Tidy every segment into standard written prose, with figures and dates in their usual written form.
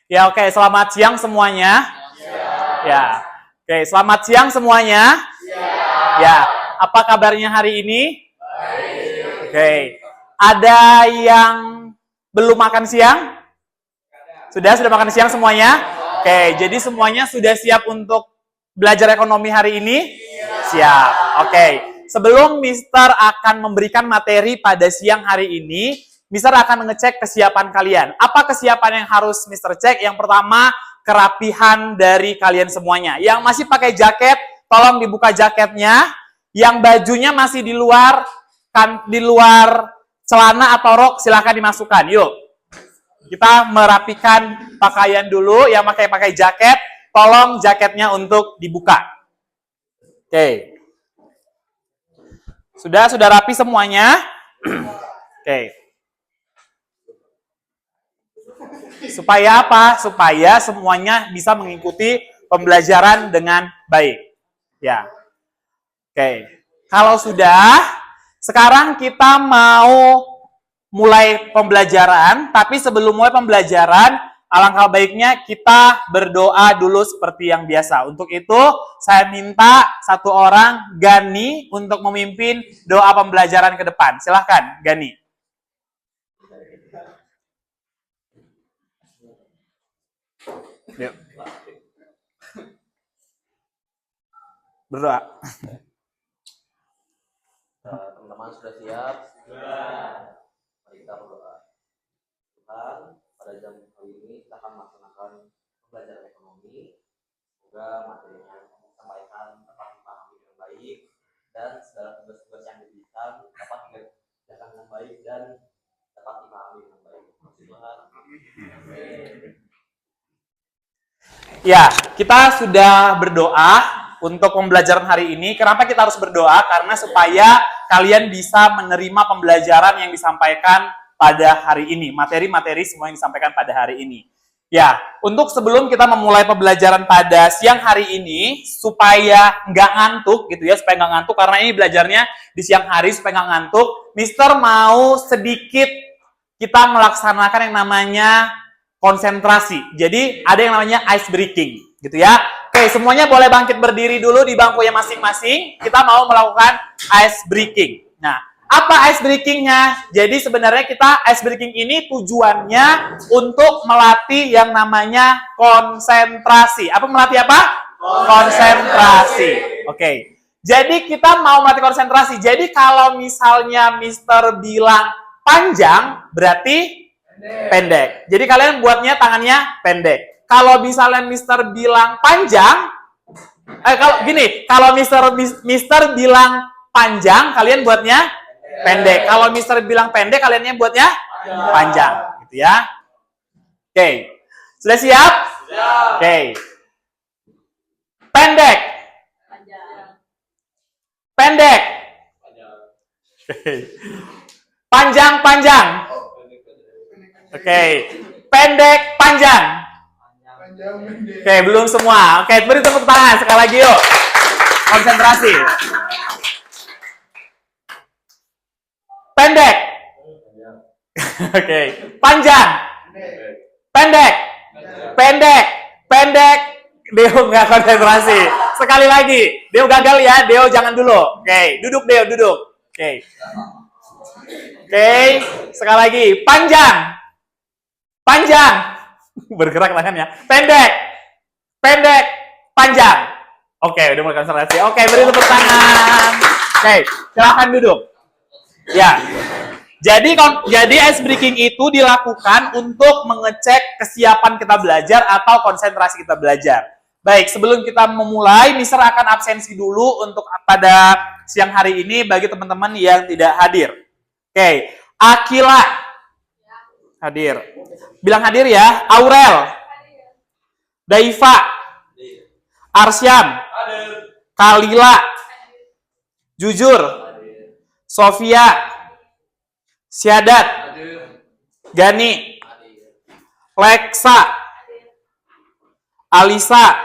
Ya, oke. Selamat siang semuanya. Ya. Oke, selamat siang semuanya. Ya. Apa kabarnya hari ini? Oke. Ada yang belum makan siang? Sudah makan siang semuanya? Oke, jadi semuanya sudah siap untuk belajar ekonomi hari ini? Siap. Oke. Sebelum Mister akan memberikan materi pada siang hari ini, Mister akan mengecek kesiapan kalian. Apa kesiapan yang harus Mister cek? Yang pertama, kerapihan dari kalian semuanya. Yang masih pakai jaket, tolong dibuka jaketnya. Yang bajunya masih di luar celana atau rok, silakan dimasukkan. Yuk, kita merapikan pakaian dulu. Yang pakai jaket, tolong jaketnya untuk dibuka. Oke. Sudah rapi semuanya? Oke. Supaya apa? Supaya semuanya bisa mengikuti pembelajaran dengan baik. Ya. Oke. Kalau sudah, sekarang kita mau mulai pembelajaran, tapi sebelum mulai pembelajaran, alangkah baiknya kita berdoa dulu seperti yang biasa. Untuk itu, saya minta satu orang, Gani, untuk memimpin doa pembelajaran ke depan. Silahkan, Gani. Yuk. Berdoa. Teman-teman sudah siap? Sudah. Mari kita berdoa. Tuhan, pada jam kali ini kita akan melaksanakan pembelajaran ekonomi. Semoga materi yang kami sampaikan dapat dipahami dengan baik dan segala tugas-tugas yang diberikan dapat dikerjakan dengan baik dan dapat dipahami dengan baik. Tuhan. Ya, kita sudah berdoa untuk pembelajaran hari ini. Kenapa kita harus berdoa? Karena supaya kalian bisa menerima pembelajaran yang disampaikan pada hari ini. Materi-materi semua yang disampaikan pada hari ini. Ya, untuk sebelum kita memulai pembelajaran pada siang hari ini, supaya nggak ngantuk gitu ya, supaya nggak ngantuk, karena ini belajarnya di siang hari, supaya nggak ngantuk, Mister mau sedikit kita melaksanakan yang namanya konsentrasi. Jadi ada yang namanya ice breaking, gitu ya. Oke, semuanya boleh bangkit berdiri dulu di bangkunya masing-masing. Kita mau melakukan ice breaking. Nah, apa ice breakingnya? Jadi sebenarnya kita ice breaking ini tujuannya untuk melatih yang namanya konsentrasi. Apa melatih apa? Konsentrasi. Oke. Jadi kita mau melatih konsentrasi. Jadi kalau misalnya Mister bilang panjang, berarti pendek. Jadi kalian buatnya tangannya pendek. Kalau misalnya Mister bilang panjang, kalau Mister bilang panjang, kalian buatnya pendek. Kalau Mister bilang pendek, kaliannya buatnya panjang, gitu ya. Oke. Sudah siap? Oke. Pendek. Pendek. Panjang-panjang. Oke, pendek, panjang. Oke, belum semua. Oke, beri tepuk tangan sekali lagi yuk. Konsentrasi. Pendek. Oke, panjang. Pendek. Pendek. Deo nggak konsentrasi. Sekali lagi, Deo gagal ya. Deo jangan dulu. Oke, duduk Deo, duduk. Oke, sekali lagi. Panjang. Bergerak tangannya. Pendek, panjang. Oke, udah mulai konsentrasi. Oke, beri tepuk tangan. Oke, silahkan duduk. Ya. Jadi ice breaking itu dilakukan untuk mengecek kesiapan kita belajar atau konsentrasi kita belajar. Baik, sebelum kita memulai, Mister akan absensi dulu untuk pada siang hari ini bagi teman-teman yang tidak hadir. Oke, Akila hadir. Bilang hadir ya. Aurel. Daiva. Arsyam. Kalila. Jujur. Sofia. Syadat. Gani. Leksa. Alisa.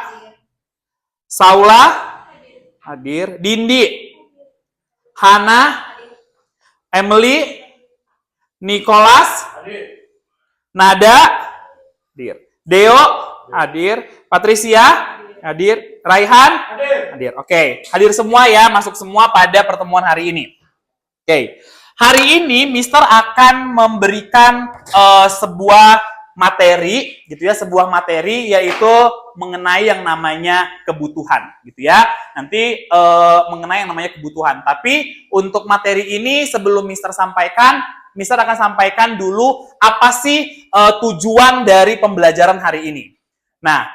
Saula. Hadir. Dindi. Hana. Emily. Nicholas. Nada. Hadir. Deo hadir, Patricia hadir, Raihan hadir. Oke, hadir semua ya, masuk semua pada pertemuan hari ini. Oke, hari ini Mister akan memberikan sebuah materi, gitu ya, sebuah materi yaitu mengenai yang namanya kebutuhan, gitu ya. Nanti mengenai yang namanya kebutuhan. Tapi untuk materi ini sebelum Mister sampaikan, Mister akan sampaikan dulu apa sih tujuan dari pembelajaran hari ini. Nah,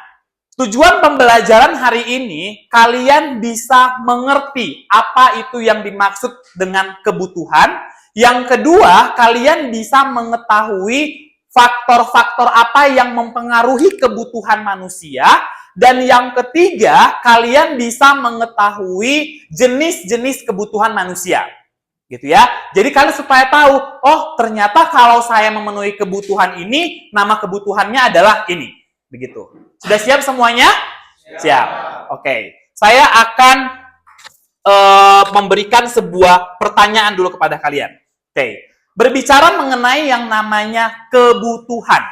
tujuan pembelajaran hari ini, kalian bisa mengerti apa itu yang dimaksud dengan kebutuhan. Yang kedua, kalian bisa mengetahui faktor-faktor apa yang mempengaruhi kebutuhan manusia. Dan yang ketiga, kalian bisa mengetahui jenis-jenis kebutuhan manusia. Gitu ya. Jadi kalian supaya tahu, oh ternyata kalau saya memenuhi kebutuhan ini, nama kebutuhannya adalah ini. Begitu. Sudah siap semuanya? Siap. Oke. Saya akan memberikan sebuah pertanyaan dulu kepada kalian. Oke. Berbicara mengenai yang namanya kebutuhan.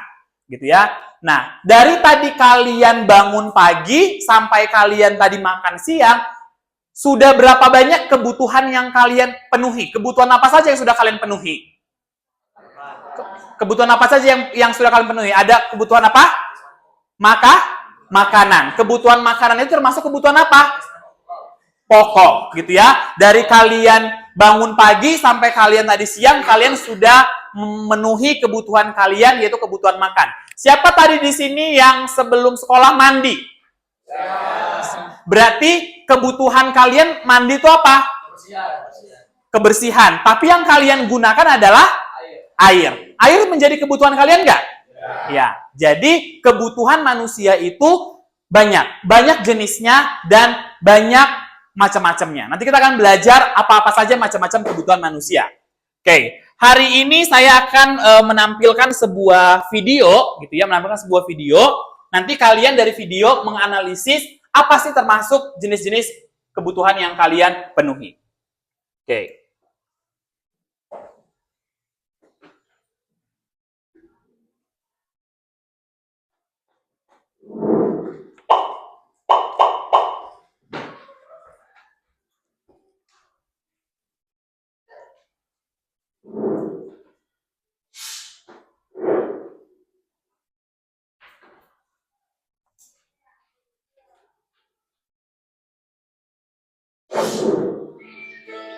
Gitu ya. Nah, dari tadi kalian bangun pagi sampai kalian tadi makan siang, sudah berapa banyak kebutuhan yang kalian penuhi? Kebutuhan apa saja yang sudah kalian penuhi? Kebutuhan apa saja yang sudah kalian penuhi? Ada kebutuhan apa? Makanan. Kebutuhan makanan itu termasuk kebutuhan apa? Pokok, gitu ya. Dari kalian bangun pagi sampai kalian tadi siang, kalian sudah memenuhi kebutuhan kalian, yaitu kebutuhan makan. Siapa tadi di sini yang sebelum sekolah mandi? Berarti kebutuhan kalian mandi itu apa? Kebersihan. Tapi yang kalian gunakan adalah air. Air menjadi kebutuhan kalian nggak? Ya. Jadi kebutuhan manusia itu banyak jenisnya dan banyak macam-macamnya. Nanti kita akan belajar apa-apa saja macam-macam kebutuhan manusia. Oke, hari ini saya akan menampilkan sebuah video, gitu ya, menampilkan sebuah video. Nanti kalian dari video menganalisis apa sih termasuk jenis-jenis kebutuhan yang kalian penuhi. Oke.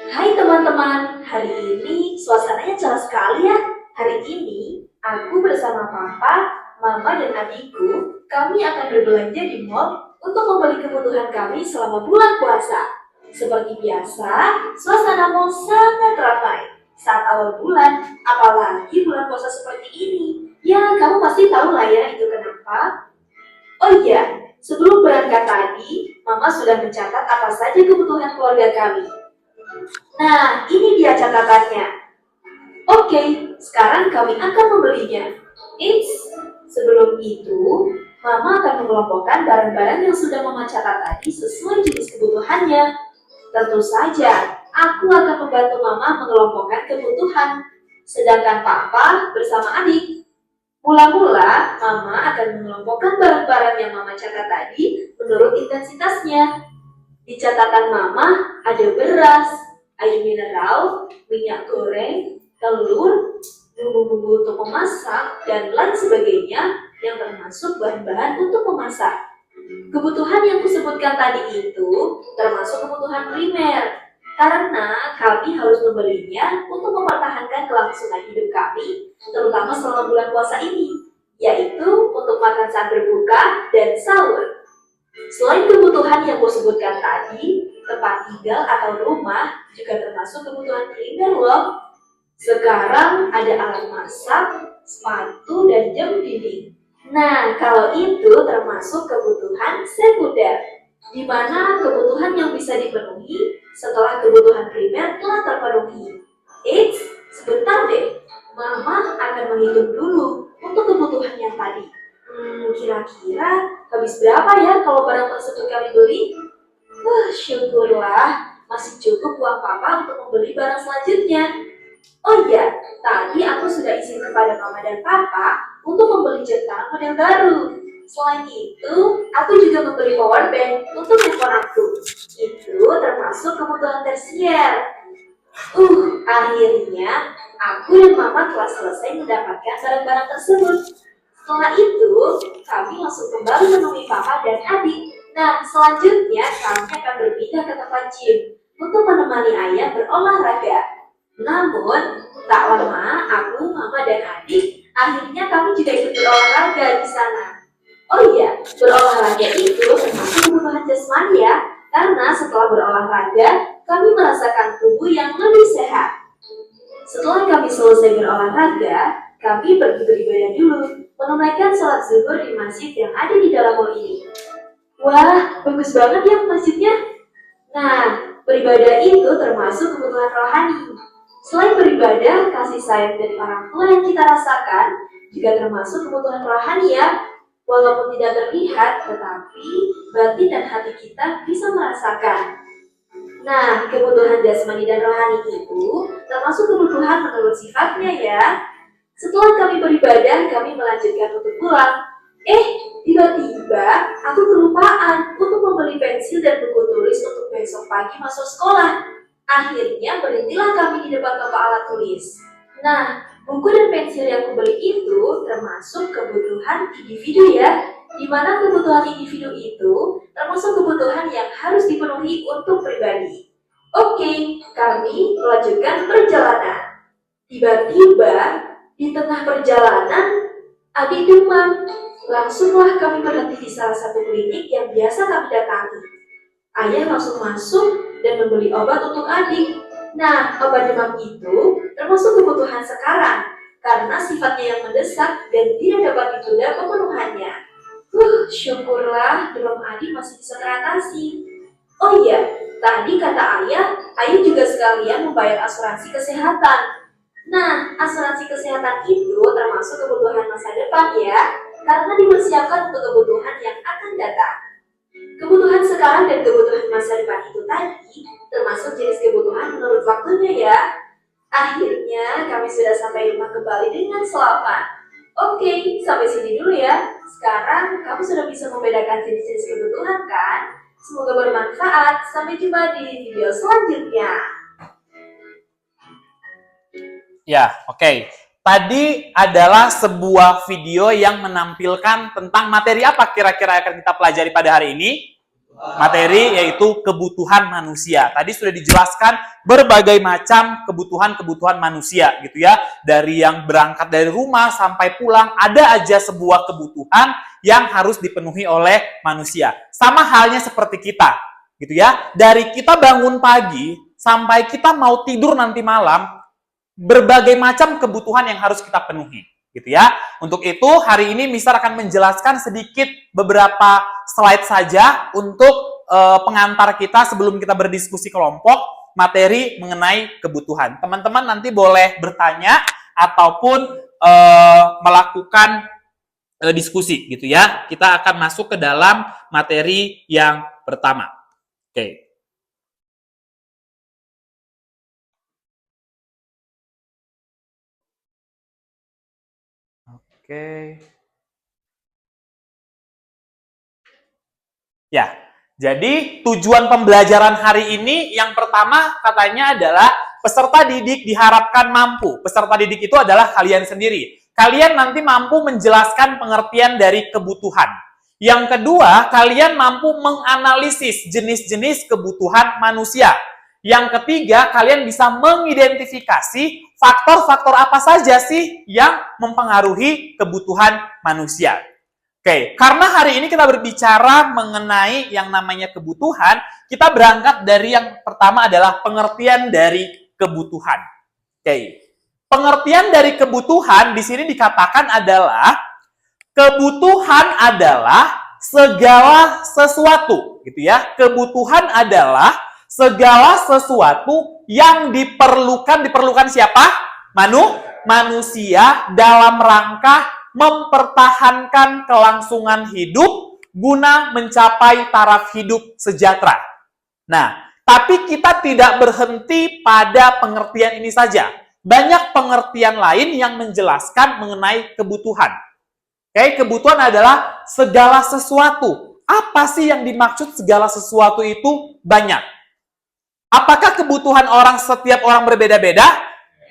Hai teman-teman, hari ini suasananya cerah sekali ya. Hari ini aku bersama Papa, Mama, dan adikku, kami akan berbelanja di mall untuk membeli kebutuhan kami selama bulan puasa. Seperti biasa, suasana mall sangat ramai saat awal bulan, apalagi bulan puasa seperti ini. Ya, kamu pasti tahu lah ya itu kenapa. Oh iya, sebelum berangkat tadi, Mama sudah mencatat apa saja kebutuhan keluarga kami. Nah, ini dia catatannya. Oke, sekarang kami akan membelinya. Eits, sebelum itu, Mama akan mengelompokkan barang-barang yang sudah Mama catat tadi sesuai jenis kebutuhannya. Tentu saja, aku akan membantu Mama mengelompokkan kebutuhan, sedangkan Papa bersama adik. Mula-mula, Mama akan mengelompokkan barang-barang yang Mama catat tadi menurut intensitasnya. Di catatan Mama ada beras, air mineral, minyak goreng, telur, bumbu-bumbu untuk memasak, dan lain sebagainya yang termasuk bahan-bahan untuk memasak. Kebutuhan yang kusebutkan tadi itu termasuk kebutuhan primer, karena kami harus membelinya untuk mempertahankan kelangsungan hidup kami, terutama selama bulan puasa ini, yaitu untuk makan saat berbuka dan sahur. Selain kebutuhan yang kusebutkan tadi, tempat tinggal atau rumah juga termasuk kebutuhan primer loh. Sekarang ada alat masak, sepatu, dan jam dinding. Nah, kalau itu termasuk kebutuhan sekunder, di mana kebutuhan yang bisa dipenuhi setelah kebutuhan primer telah terpenuhi. Eits, sebentar deh, Mama akan menghitung dulu untuk kebutuhan yang tadi. Kira-kira habis berapa ya kalau barang tersebut kami beli? Syukurlah, masih cukup uang Papa untuk membeli barang selanjutnya. Oh iya, tadi aku sudah izin kepada Mama dan Papa untuk membeli jam tangan model baru. Selain itu, aku juga membeli power bank untuk handphone aku. Itu termasuk kebutuhan tersier. Akhirnya aku dan Mama telah selesai mendapatkan barang-barang tersebut. Setelah itu, kami langsung kembali menemui Papa dan adik. Nah, selanjutnya kami akan berpindah ke tempat gym untuk menemani ayah berolahraga. Namun, tak lama aku, Mama, dan adik akhirnya kami juga ikut berolahraga di sana. Oh iya, berolahraga itu termasuk kebutuhan jasmani ya, karena setelah berolahraga, kami merasakan tubuh yang lebih sehat. Setelah kami selesai berolahraga, kami pergi beribadah dulu, menunaikan sholat zuhur di masjid yang ada di dalam mall ini. Wah, bagus banget ya masjidnya. Nah, beribadah itu termasuk kebutuhan rohani. Selain beribadah, kasih sayang dari orang tua yang kita rasakan juga termasuk kebutuhan rohani ya. Walaupun tidak terlihat, tetapi batin dan hati kita bisa merasakan. Nah, kebutuhan jasmani dan rohani itu termasuk kebutuhan menurut sifatnya ya. Setelah kami beribadah, kami melanjutkan untuk pulang. Tiba-tiba aku kelupaan untuk membeli pensil dan buku tulis untuk besok pagi masuk sekolah. Akhirnya berhentilah kami di depan toko alat tulis. Nah, buku dan pensil yang kubeli itu termasuk kebutuhan individu ya, di mana kebutuhan individu itu termasuk kebutuhan yang harus dipenuhi untuk pribadi. Oke, kami melanjutkan perjalanan. Tiba-tiba di tengah perjalanan, adik demam. Langsunglah kami berhenti di salah satu klinik yang biasa kami datangi. Ayah langsung masuk dan membeli obat untuk adik. Nah, obat demam itu termasuk kebutuhan sekarang karena sifatnya yang mendesak dan tidak dapat ditunda pemenuhannya. Syukurlah demam adik masih bisa teratasi. Oh iya, tadi kata ayah juga sekalian membayar asuransi kesehatan. Nah, asuransi kesehatan itu termasuk kebutuhan masa depan ya, karena dipersiapkan untuk kebutuhan yang akan datang. Kebutuhan sekarang dan kebutuhan masa depan itu tadi termasuk jenis kebutuhan menurut waktunya ya. Akhirnya kami sudah sampai rumah kembali dengan selamat. Oke, sampai sini dulu ya. Sekarang kamu sudah bisa membedakan jenis-jenis kebutuhan kan? Semoga bermanfaat. Sampai jumpa di video selanjutnya. Ya, oke. Tadi adalah sebuah video yang menampilkan tentang materi apa kira-kira akan kita pelajari pada hari ini? Materi yaitu kebutuhan manusia. Tadi sudah dijelaskan berbagai macam kebutuhan-kebutuhan manusia gitu ya. Dari yang berangkat dari rumah sampai pulang, ada aja sebuah kebutuhan yang harus dipenuhi oleh manusia. Sama halnya seperti kita gitu ya. Dari kita bangun pagi sampai kita mau tidur nanti malam, berbagai macam kebutuhan yang harus kita penuhi, gitu ya. Untuk itu, hari ini Mister akan menjelaskan sedikit beberapa slide saja untuk pengantar kita sebelum kita berdiskusi kelompok materi mengenai kebutuhan. Teman-teman nanti boleh bertanya ataupun melakukan diskusi, gitu ya. Kita akan masuk ke dalam materi yang pertama. Oke. Oke. Ya, jadi tujuan pembelajaran hari ini yang pertama katanya adalah peserta didik diharapkan mampu. Peserta didik itu adalah kalian sendiri. Kalian nanti mampu menjelaskan pengertian dari kebutuhan. Yang kedua, kalian mampu menganalisis jenis-jenis kebutuhan manusia. Yang ketiga, kalian bisa mengidentifikasi faktor-faktor apa saja sih yang mempengaruhi kebutuhan manusia. Oke, karena hari ini kita berbicara mengenai yang namanya kebutuhan, kita berangkat dari yang pertama adalah pengertian dari kebutuhan. Oke, pengertian dari kebutuhan di sini dikatakan adalah kebutuhan adalah segala sesuatu, gitu ya. Kebutuhan adalah segala sesuatu yang diperlukan siapa? Manusia dalam rangka mempertahankan kelangsungan hidup guna mencapai taraf hidup sejahtera. Nah, tapi kita tidak berhenti pada pengertian ini saja. Banyak pengertian lain yang menjelaskan mengenai kebutuhan. Oke, kebutuhan adalah segala sesuatu. Apa sih yang dimaksud segala sesuatu itu banyak? Apakah kebutuhan orang setiap orang berbeda-beda?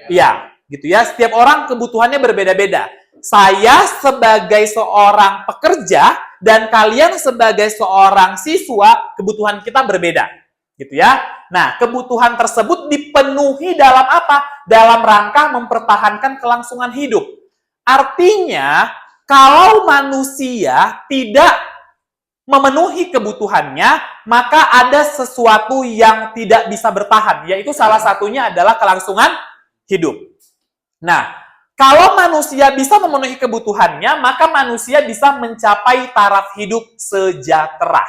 Iya, gitu ya. Setiap orang kebutuhannya berbeda-beda. Saya sebagai seorang pekerja dan kalian sebagai seorang siswa, kebutuhan kita berbeda. Gitu ya. Nah, kebutuhan tersebut dipenuhi dalam apa? Dalam rangka mempertahankan kelangsungan hidup. Artinya, kalau manusia tidak memenuhi kebutuhannya, maka ada sesuatu yang tidak bisa bertahan, yaitu salah satunya adalah kelangsungan hidup. Nah, kalau manusia bisa memenuhi kebutuhannya, maka manusia bisa mencapai taraf hidup sejahtera.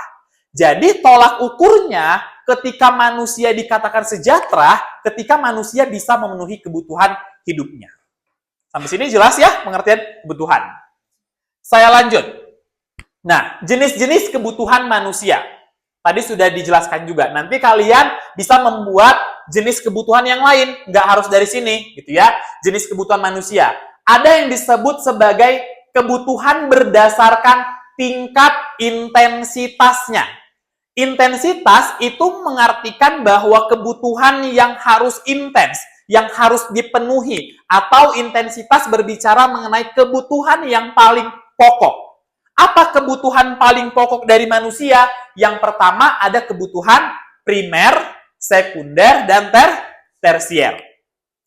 Jadi tolak ukurnya ketika manusia dikatakan sejahtera, ketika manusia bisa memenuhi kebutuhan hidupnya. Sampai sini jelas ya pengertian kebutuhan. Saya lanjut. Nah, jenis-jenis kebutuhan manusia. Tadi sudah dijelaskan juga. Nanti kalian bisa membuat jenis kebutuhan yang lain. Nggak harus dari sini, gitu ya. Jenis kebutuhan manusia. Ada yang disebut sebagai kebutuhan berdasarkan tingkat intensitasnya. Intensitas itu mengartikan bahwa kebutuhan yang harus intens, yang harus dipenuhi, atau intensitas berbicara mengenai kebutuhan yang paling pokok. Apa kebutuhan paling pokok dari manusia? Yang pertama ada kebutuhan primer, sekunder, dan tersier.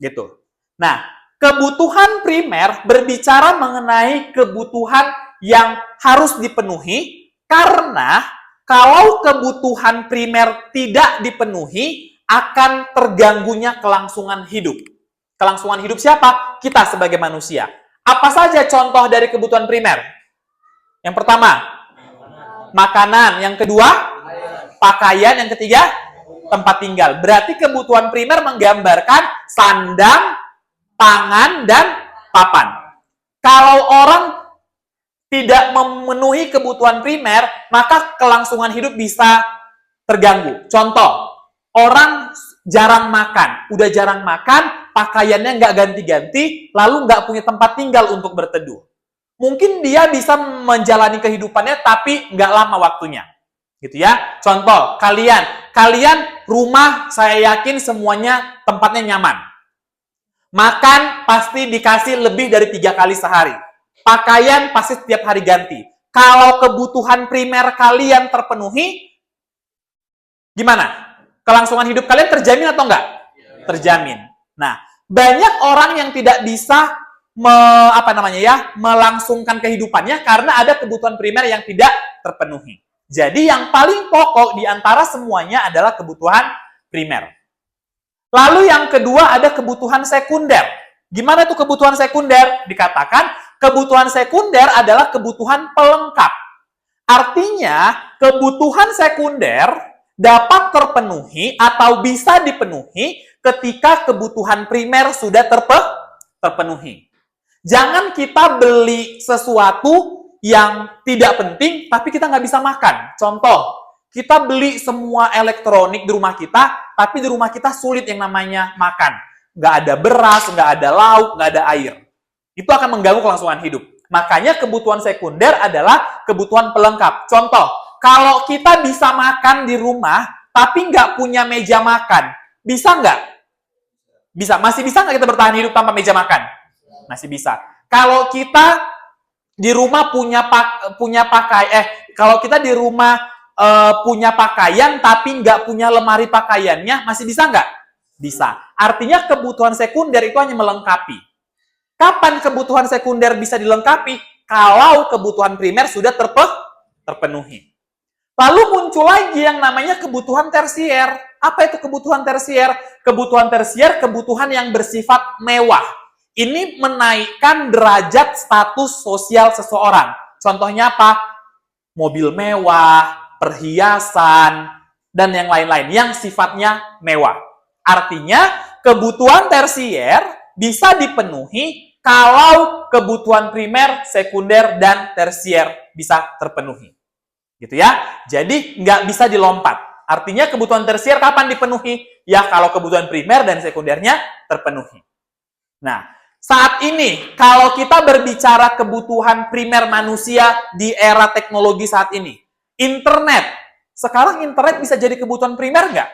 Gitu. Nah, kebutuhan primer berbicara mengenai kebutuhan yang harus dipenuhi karena kalau kebutuhan primer tidak dipenuhi akan terganggunya kelangsungan hidup. Kelangsungan hidup siapa? Kita sebagai manusia. Apa saja contoh dari kebutuhan primer? Yang pertama, makanan. Yang kedua, pakaian. Yang ketiga, tempat tinggal. Berarti kebutuhan primer menggambarkan sandang, pangan, dan papan. Kalau orang tidak memenuhi kebutuhan primer, maka kelangsungan hidup bisa terganggu. Contoh, orang jarang makan. Udah jarang makan, pakaiannya nggak ganti-ganti, lalu nggak punya tempat tinggal untuk berteduh. Mungkin dia bisa menjalani kehidupannya tapi nggak lama waktunya. Gitu ya. Contoh, kalian rumah saya yakin semuanya tempatnya nyaman. Makan pasti dikasih lebih dari 3 kali sehari. Pakaian pasti setiap hari ganti. Kalau kebutuhan primer kalian terpenuhi, gimana? Kelangsungan hidup kalian terjamin atau enggak? Terjamin. Nah, banyak orang yang tidak bisa melangsungkan kehidupannya karena ada kebutuhan primer yang tidak terpenuhi. Jadi yang paling pokok di antara semuanya adalah kebutuhan primer. Lalu yang kedua ada kebutuhan sekunder. Gimana tuh kebutuhan sekunder? Dikatakan kebutuhan sekunder adalah kebutuhan pelengkap. Artinya kebutuhan sekunder dapat terpenuhi atau bisa dipenuhi ketika kebutuhan primer sudah terpenuhi. Jangan kita beli sesuatu yang tidak penting, tapi kita nggak bisa makan. Contoh, kita beli semua elektronik di rumah kita, tapi di rumah kita sulit yang namanya makan. Nggak ada beras, nggak ada lauk, nggak ada air. Itu akan mengganggu kelangsungan hidup. Makanya kebutuhan sekunder adalah kebutuhan pelengkap. Contoh, kalau kita bisa makan di rumah, tapi nggak punya meja makan, bisa nggak? Bisa. Masih bisa nggak kita bertahan hidup tanpa meja makan? Masih bisa. Kalau kita di rumah punya pakaian tapi nggak punya lemari pakaiannya, masih bisa nggak? Bisa. Artinya kebutuhan sekunder itu hanya melengkapi. Kapan kebutuhan sekunder bisa dilengkapi? Kalau kebutuhan primer sudah terpenuhi. Lalu muncul lagi yang namanya kebutuhan tersier. Apa itu kebutuhan tersier? Kebutuhan tersier, kebutuhan yang bersifat mewah. Ini menaikkan derajat status sosial seseorang. Contohnya apa? Mobil mewah, perhiasan, dan yang lain-lain yang sifatnya mewah. Artinya, kebutuhan tersier bisa dipenuhi kalau kebutuhan primer, sekunder, dan tersier bisa terpenuhi. Gitu ya. Jadi, nggak bisa dilompat. Artinya, kebutuhan tersier kapan dipenuhi? Ya, kalau kebutuhan primer dan sekundernya terpenuhi. Nah, Saat ini, kalau kita berbicara kebutuhan primer manusia di era teknologi saat ini, internet. Sekarang internet bisa jadi kebutuhan primer nggak?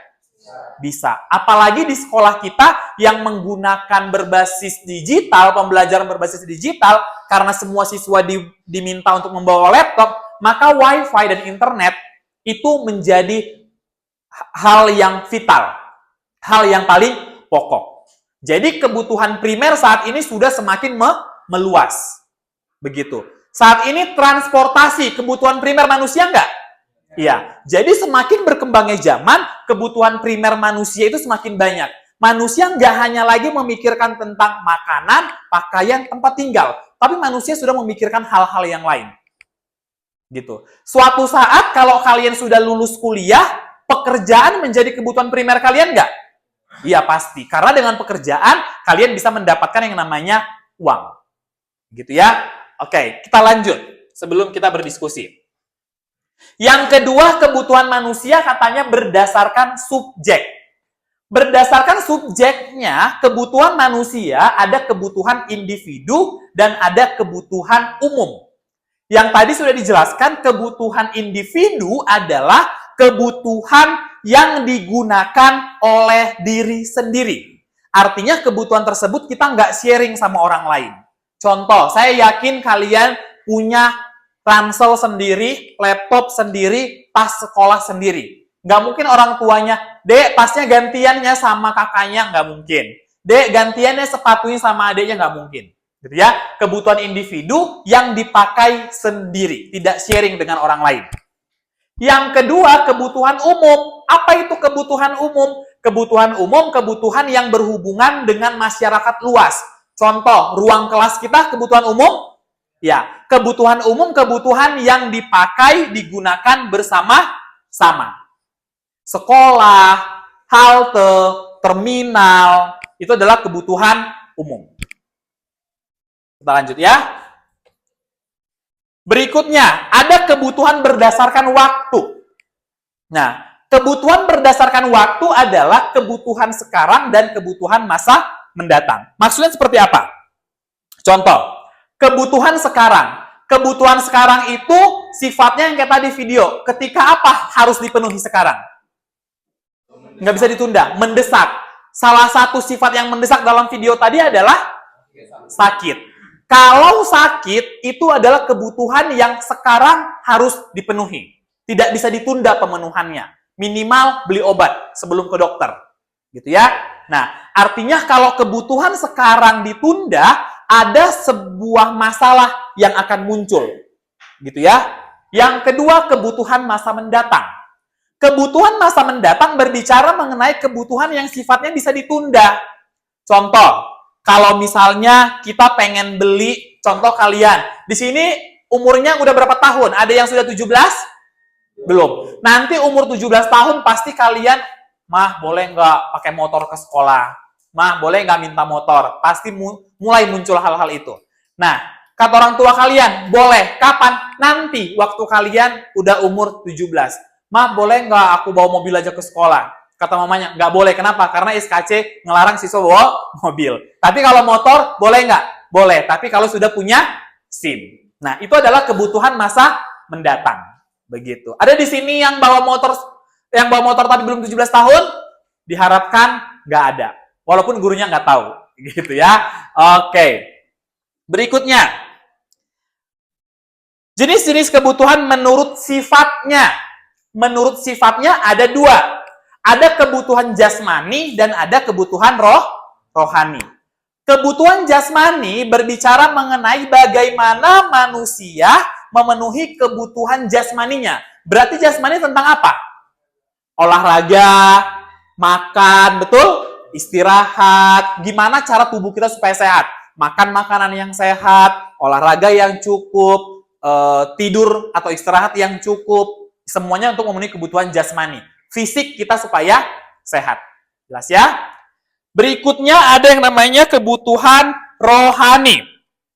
Bisa. Apalagi di sekolah kita yang menggunakan berbasis digital, pembelajaran berbasis digital, karena semua siswa diminta untuk membawa laptop, maka WiFi dan internet itu menjadi hal yang vital, hal yang paling pokok. Jadi kebutuhan primer saat ini sudah semakin meluas. Begitu. Saat ini transportasi, kebutuhan primer manusia nggak? Iya. Jadi semakin berkembangnya zaman, kebutuhan primer manusia itu semakin banyak. Manusia nggak hanya lagi memikirkan tentang makanan, pakaian, tempat tinggal. Tapi manusia sudah memikirkan hal-hal yang lain. Gitu. Suatu saat kalau kalian sudah lulus kuliah, pekerjaan menjadi kebutuhan primer kalian nggak? Iya pasti, karena dengan pekerjaan kalian bisa mendapatkan yang namanya uang. Gitu ya. Oke, kita lanjut sebelum kita berdiskusi. Yang kedua, kebutuhan manusia katanya berdasarkan subjek. Berdasarkan subjeknya, kebutuhan manusia ada kebutuhan individu dan ada kebutuhan umum. Yang tadi sudah dijelaskan, kebutuhan individu adalah kebutuhan yang digunakan oleh diri sendiri. Artinya kebutuhan tersebut kita nggak sharing sama orang lain. Contoh, saya yakin kalian punya ransel sendiri, laptop sendiri, tas sekolah sendiri. Nggak mungkin orang tuanya, Dek, tasnya gantiannya sama kakaknya, nggak mungkin. Dek, gantiannya sepatunya sama adiknya, nggak mungkin. Gitu ya, kebutuhan individu yang dipakai sendiri, tidak sharing dengan orang lain. Yang kedua, kebutuhan umum. Apa itu kebutuhan umum? Kebutuhan umum, kebutuhan yang berhubungan dengan masyarakat luas. Contoh, ruang kelas kita kebutuhan umum? Ya, kebutuhan umum, kebutuhan yang dipakai, digunakan bersama-sama. Sekolah, halte, terminal, itu adalah kebutuhan umum. Kita lanjut ya. Berikutnya, ada kebutuhan berdasarkan waktu. Nah, kebutuhan berdasarkan waktu adalah kebutuhan sekarang dan kebutuhan masa mendatang. Maksudnya seperti apa? Contoh, kebutuhan sekarang. Kebutuhan sekarang itu sifatnya yang kayak tadi video. Ketika apa harus dipenuhi sekarang? Nggak bisa ditunda. Mendesak. Salah satu sifat yang mendesak dalam video tadi adalah sakit. Kalau sakit, itu adalah kebutuhan yang sekarang harus dipenuhi. Tidak bisa ditunda pemenuhannya. Minimal beli obat sebelum ke dokter. Gitu ya. Nah, artinya kalau kebutuhan sekarang ditunda, ada sebuah masalah yang akan muncul. Gitu ya. Yang kedua, kebutuhan masa mendatang. Kebutuhan masa mendatang berbicara mengenai kebutuhan yang sifatnya bisa ditunda. Contoh, kalau misalnya kita pengen beli, contoh kalian, di sini umurnya udah berapa tahun? Ada yang sudah 17? Belum. Nanti umur 17 tahun pasti kalian, Mah boleh nggak pakai motor ke sekolah? Mah boleh nggak minta motor? Pasti mulai muncul hal-hal itu. Nah, kata orang tua kalian, boleh. Kapan? Nanti waktu kalian udah umur 17. Mah boleh nggak aku bawa mobil aja ke sekolah? Kata mamanya, nggak boleh. Kenapa? Karena SKC ngelarang siswa bawa mobil. Tapi kalau motor, boleh nggak? Boleh. Tapi kalau sudah punya SIM. Nah, itu adalah kebutuhan masa mendatang. Begitu. Ada di sini yang bawa motor tapi belum 17 tahun? Diharapkan nggak ada. Walaupun gurunya nggak tahu. Gitu ya. Oke. Berikutnya. Jenis-jenis kebutuhan menurut sifatnya. Menurut sifatnya ada dua. Ada kebutuhan jasmani dan ada kebutuhan rohani. Kebutuhan jasmani berbicara mengenai bagaimana manusia memenuhi kebutuhan jasmaninya. Berarti jasmani tentang apa? Olahraga, makan, betul? Istirahat. Gimana cara tubuh kita supaya sehat? Makan makanan yang sehat, olahraga yang cukup, tidur atau istirahat yang cukup. Semuanya untuk memenuhi kebutuhan jasmani. Fisik kita supaya sehat. Jelas ya? Berikutnya ada yang namanya kebutuhan rohani.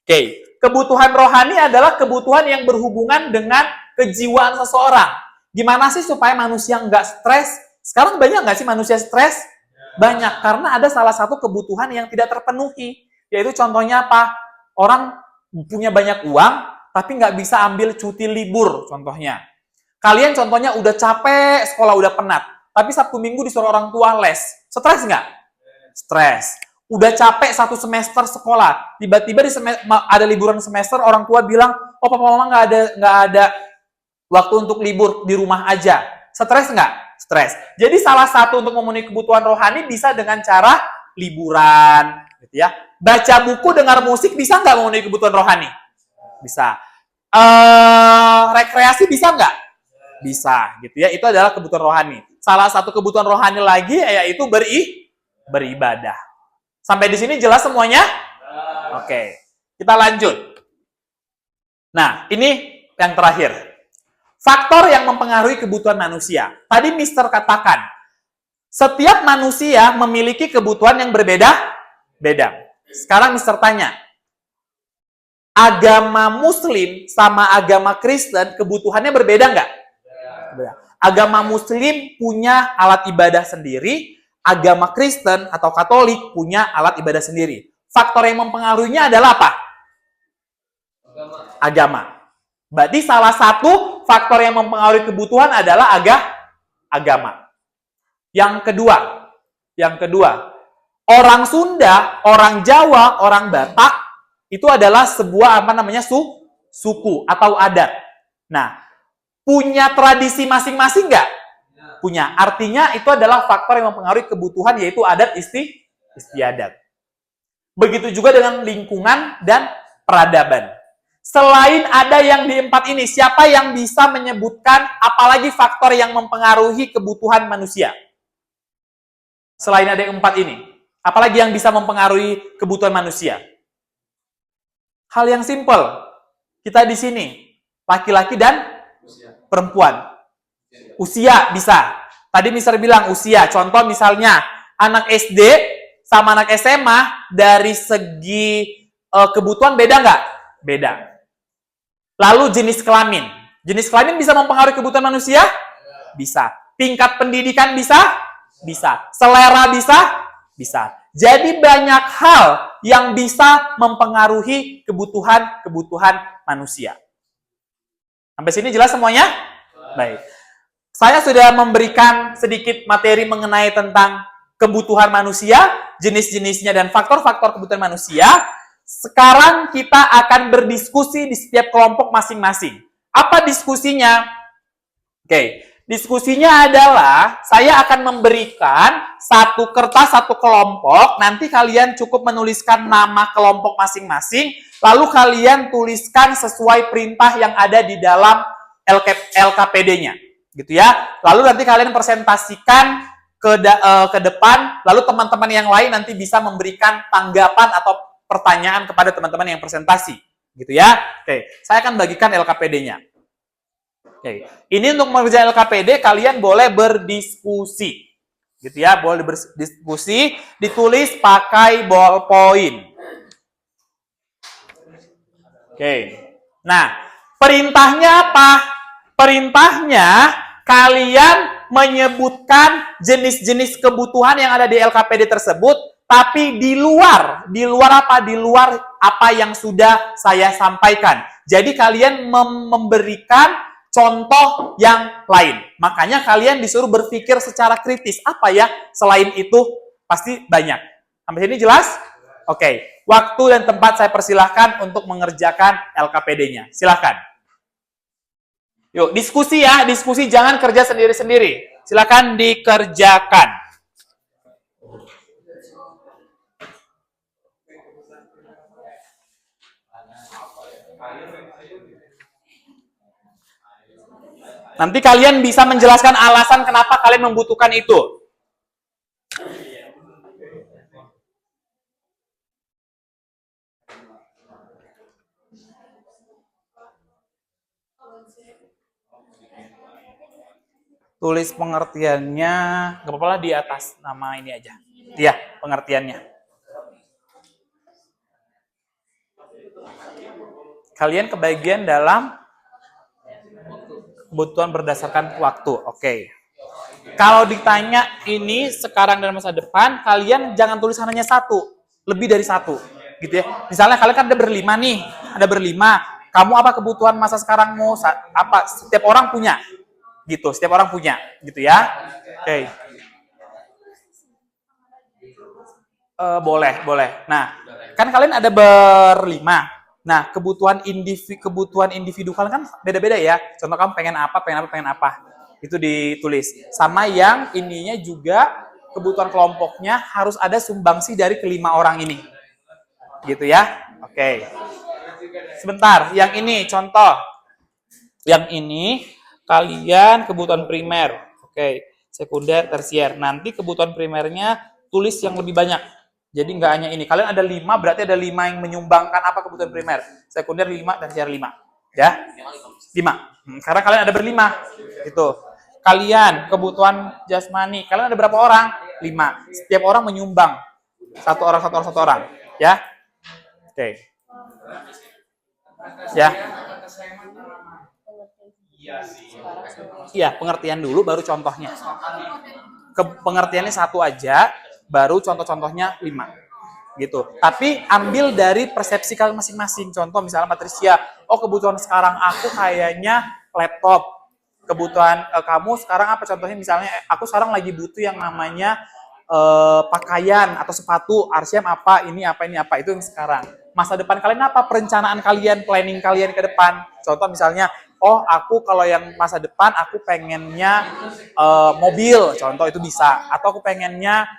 Oke. Kebutuhan rohani adalah kebutuhan yang berhubungan dengan kejiwaan seseorang. Gimana sih supaya manusia nggak stres? Sekarang banyak nggak sih manusia stres? Banyak. Karena ada salah satu kebutuhan yang tidak terpenuhi. Yaitu contohnya apa? Orang punya banyak uang, tapi nggak bisa ambil cuti libur, contohnya. Kalian contohnya udah capek, sekolah udah penat, tapi Sabtu Minggu disuruh orang tua les. Stres nggak? Stres. Udah capek 1 semester sekolah, tiba-tiba ada liburan semester, orang tua bilang, oh papa mama nggak ada waktu untuk libur, di rumah aja. Stres nggak? Stres. Jadi salah satu untuk memenuhi kebutuhan rohani bisa dengan cara liburan, gitu ya. Baca buku, dengar musik bisa nggak memenuhi kebutuhan rohani? Bisa. Rekreasi bisa nggak? Bisa, gitu ya. Itu adalah kebutuhan rohani. Salah satu kebutuhan rohani lagi yaitu beribadah. Sampai di sini jelas semuanya? Oke, kita lanjut. Nah, ini yang terakhir. Faktor yang mempengaruhi kebutuhan manusia. Tadi Mister katakan, setiap manusia memiliki kebutuhan yang berbeda-beda. Sekarang Mister tanya, agama Muslim sama agama Kristen kebutuhannya berbeda nggak? Agama Muslim punya alat ibadah sendiri, agama Kristen atau Katolik punya alat ibadah sendiri. Faktor yang mempengaruhinya adalah apa? Agama. Berarti salah satu faktor yang mempengaruhi kebutuhan adalah agama. Yang kedua, orang Sunda, orang Jawa, orang Batak itu adalah sebuah suku atau adat. Nah, punya tradisi masing-masing nggak? Punya. Artinya itu adalah faktor yang mempengaruhi kebutuhan, yaitu adat istiadat. Begitu juga dengan lingkungan dan peradaban. Selain ada yang di 4 ini, siapa yang bisa menyebutkan apalagi faktor yang mempengaruhi kebutuhan manusia? Selain ada yang 4 ini, apalagi yang bisa mempengaruhi kebutuhan manusia? Hal yang simpel. Kita di sini, laki-laki dan perempuan. Usia bisa. Tadi Mister bilang usia. Contoh misalnya, anak SD sama anak SMA dari segi kebutuhan beda nggak? Beda. Lalu jenis kelamin. Jenis kelamin bisa mempengaruhi kebutuhan manusia? Bisa. Tingkat pendidikan bisa? Bisa. Selera bisa? Bisa. Jadi banyak hal yang bisa mempengaruhi kebutuhan manusia. Sampai sini jelas semuanya? Baik. Saya sudah memberikan sedikit materi mengenai tentang kebutuhan manusia, jenis-jenisnya dan faktor-faktor kebutuhan manusia. Sekarang kita akan berdiskusi di setiap kelompok masing-masing. Apa diskusinya? Oke, diskusinya adalah saya akan memberikan satu kertas, satu kelompok. Nanti kalian cukup menuliskan nama kelompok masing-masing. Lalu kalian tuliskan sesuai perintah yang ada di dalam LKPD-nya. Gitu ya. Lalu nanti kalian presentasikan ke depan. Lalu teman-teman yang lain nanti bisa memberikan tanggapan atau pertanyaan kepada teman-teman yang presentasi, gitu ya. Oke, saya akan bagikan LKPD-nya. Oke, ini untuk mengerjakan LKPD kalian boleh berdiskusi, gitu ya, boleh berdiskusi, ditulis pakai ballpoint. Oke, nah perintahnya apa? Perintahnya kalian menyebutkan jenis-jenis kebutuhan yang ada di LKPD tersebut. Tapi di luar apa yang sudah saya sampaikan. Jadi kalian memberikan contoh yang lain. Makanya kalian disuruh berpikir secara kritis. Apa ya? Selain itu pasti banyak. Sampai sini jelas? Oke. Waktu dan tempat saya persilahkan untuk mengerjakan LKPD-nya. Silahkan. Yuk, diskusi ya. Diskusi, jangan kerja sendiri-sendiri. Silahkan dikerjakan. Nanti kalian bisa menjelaskan alasan kenapa kalian membutuhkan itu. Tulis pengertiannya, nggak apa-apa lah di atas nama ini aja. Iya, pengertiannya. Kalian kebagian dalam kebutuhan berdasarkan waktu. Oke. Kalau ditanya ini sekarang dan masa depan, kalian jangan tulis hanya satu. Lebih dari satu. gitu ya. Misalnya kalian kan ada berlima nih, ada berlima. Kamu apa kebutuhan masa sekarangmu? Apa setiap orang punya, gitu. Setiap orang punya, gitu ya. Oke. Boleh. Nah, kan kalian ada berlima. Nah, kebutuhan individu kalian kan beda-beda ya. Contoh kamu pengen apa. Itu ditulis. Sama yang ininya juga kebutuhan kelompoknya harus ada sumbangsi dari kelima orang ini. Gitu ya. Oke. Sebentar, yang ini contoh. Yang ini kalian kebutuhan primer. Oke. Sekunder, tersier. Nanti kebutuhan primernya tulis yang lebih banyak. Jadi nggak hanya ini. Kalian ada 5, berarti ada 5 yang menyumbangkan apa kebutuhan primer. Sekunder 5, tersier 5. Ya? 5. Karena kalian ada berlima. Gitu. Kalian kebutuhan jasmani. Kalian ada berapa orang? 5. Setiap orang menyumbang. Satu orang. Ya? Oke. Ya. Iya, pengertian dulu baru contohnya. Pengertiannya 1 aja, baru contoh-contohnya 5. Gitu. Tapi ambil dari persepsi kalian masing-masing. Contoh misalnya Patricia, kebutuhan sekarang aku kayaknya laptop. Kebutuhan kamu sekarang apa? Contohnya misalnya aku sekarang lagi butuh yang namanya pakaian atau sepatu, Arsyam apa, ini apa, itu yang sekarang. Masa depan kalian apa? Perencanaan kalian, planning kalian ke depan. Contoh misalnya, aku kalau yang masa depan aku pengennya mobil, contoh itu bisa. Atau aku pengennya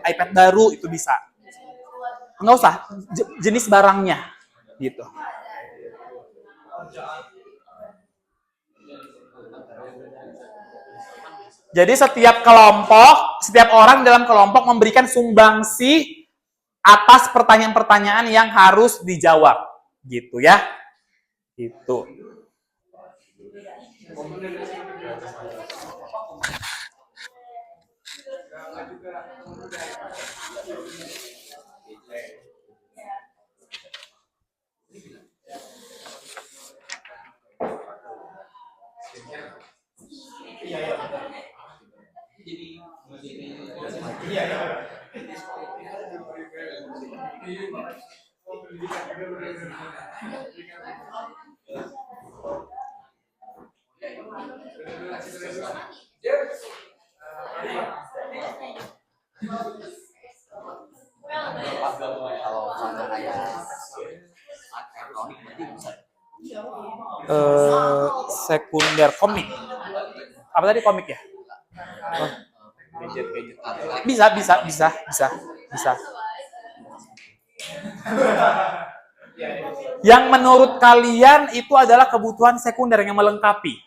iPad baru, itu bisa. Nggak usah, jenis barangnya. Gitu. Jadi setiap orang dalam kelompok memberikan sumbangsi atas pertanyaan-pertanyaan yang harus dijawab. Gitu ya. Gitu. Kalau sama kayak elektronik berarti bisa. Sekunder komik. Apa tadi komik ya? Gadget. Bisa. Yang menurut kalian itu adalah kebutuhan sekunder yang melengkapi.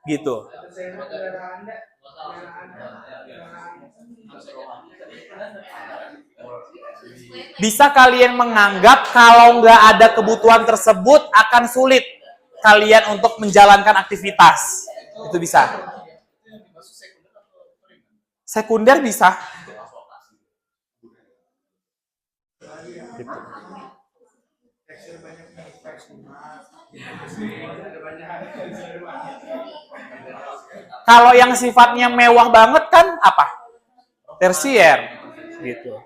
Gitu. Bisa kalian menganggap kalau nggak ada kebutuhan tersebut akan sulit kalian untuk menjalankan aktivitas. Itu bisa. Sekunder bisa. Gitu. Kalau yang sifatnya mewah banget kan apa? Tersier. Gitu.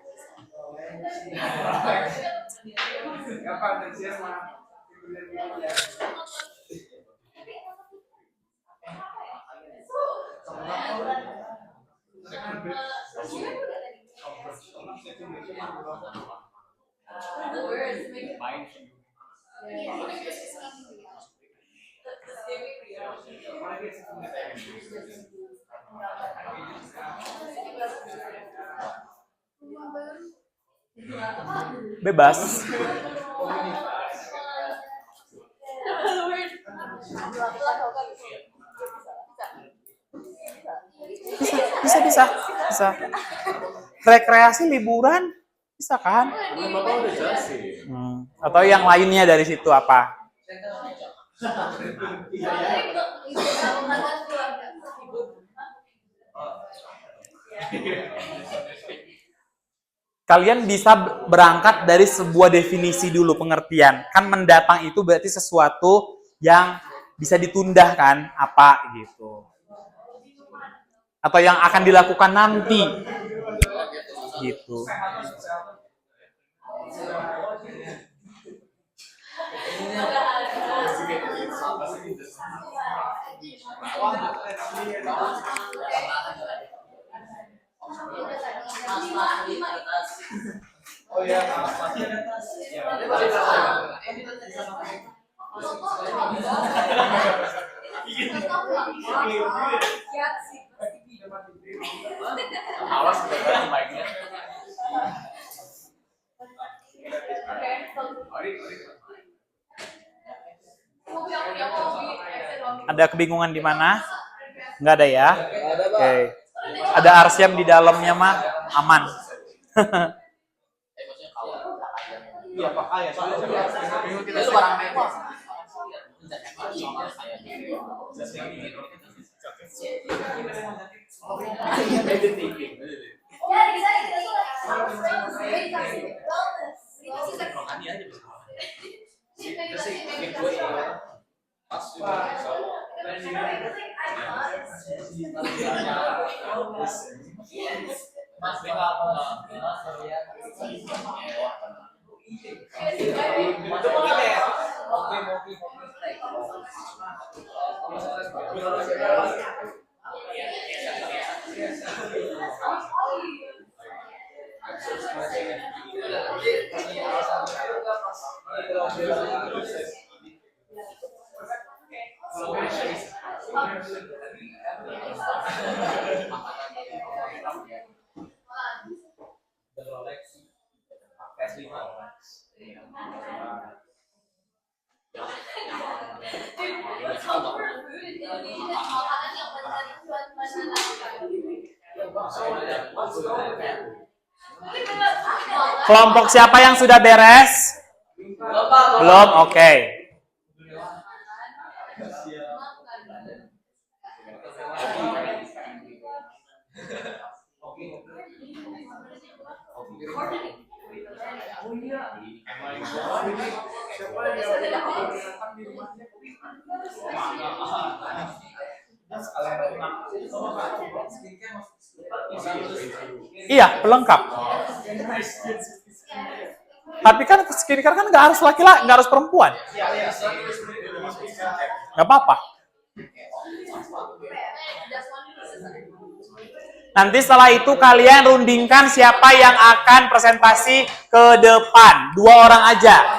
Bebas. Bisa. Rekreasi liburan bisa kan? Atau yang lainnya dari situ apa? Kalian bisa berangkat dari sebuah definisi dulu, pengertian. Kan mendatang itu berarti sesuatu yang bisa ditunda kan, apa gitu. Atau yang akan dilakukan nanti. gitu. Awas udah mic-nya. Ada kebingungan di mana? Nggak ada ya? Oke. Ada Arsyam di dalamnya mah aman. Iya, pakai ya. Kita sekarang Kelompok siapa yang sudah beres? Belum? Oke. Iya, pelengkap. Tapi kan skincare kan nggak harus laki-laki, nggak harus perempuan. Nggak apa-apa. Nanti setelah itu kalian rundingkan siapa yang akan presentasi ke depan. 2 orang aja.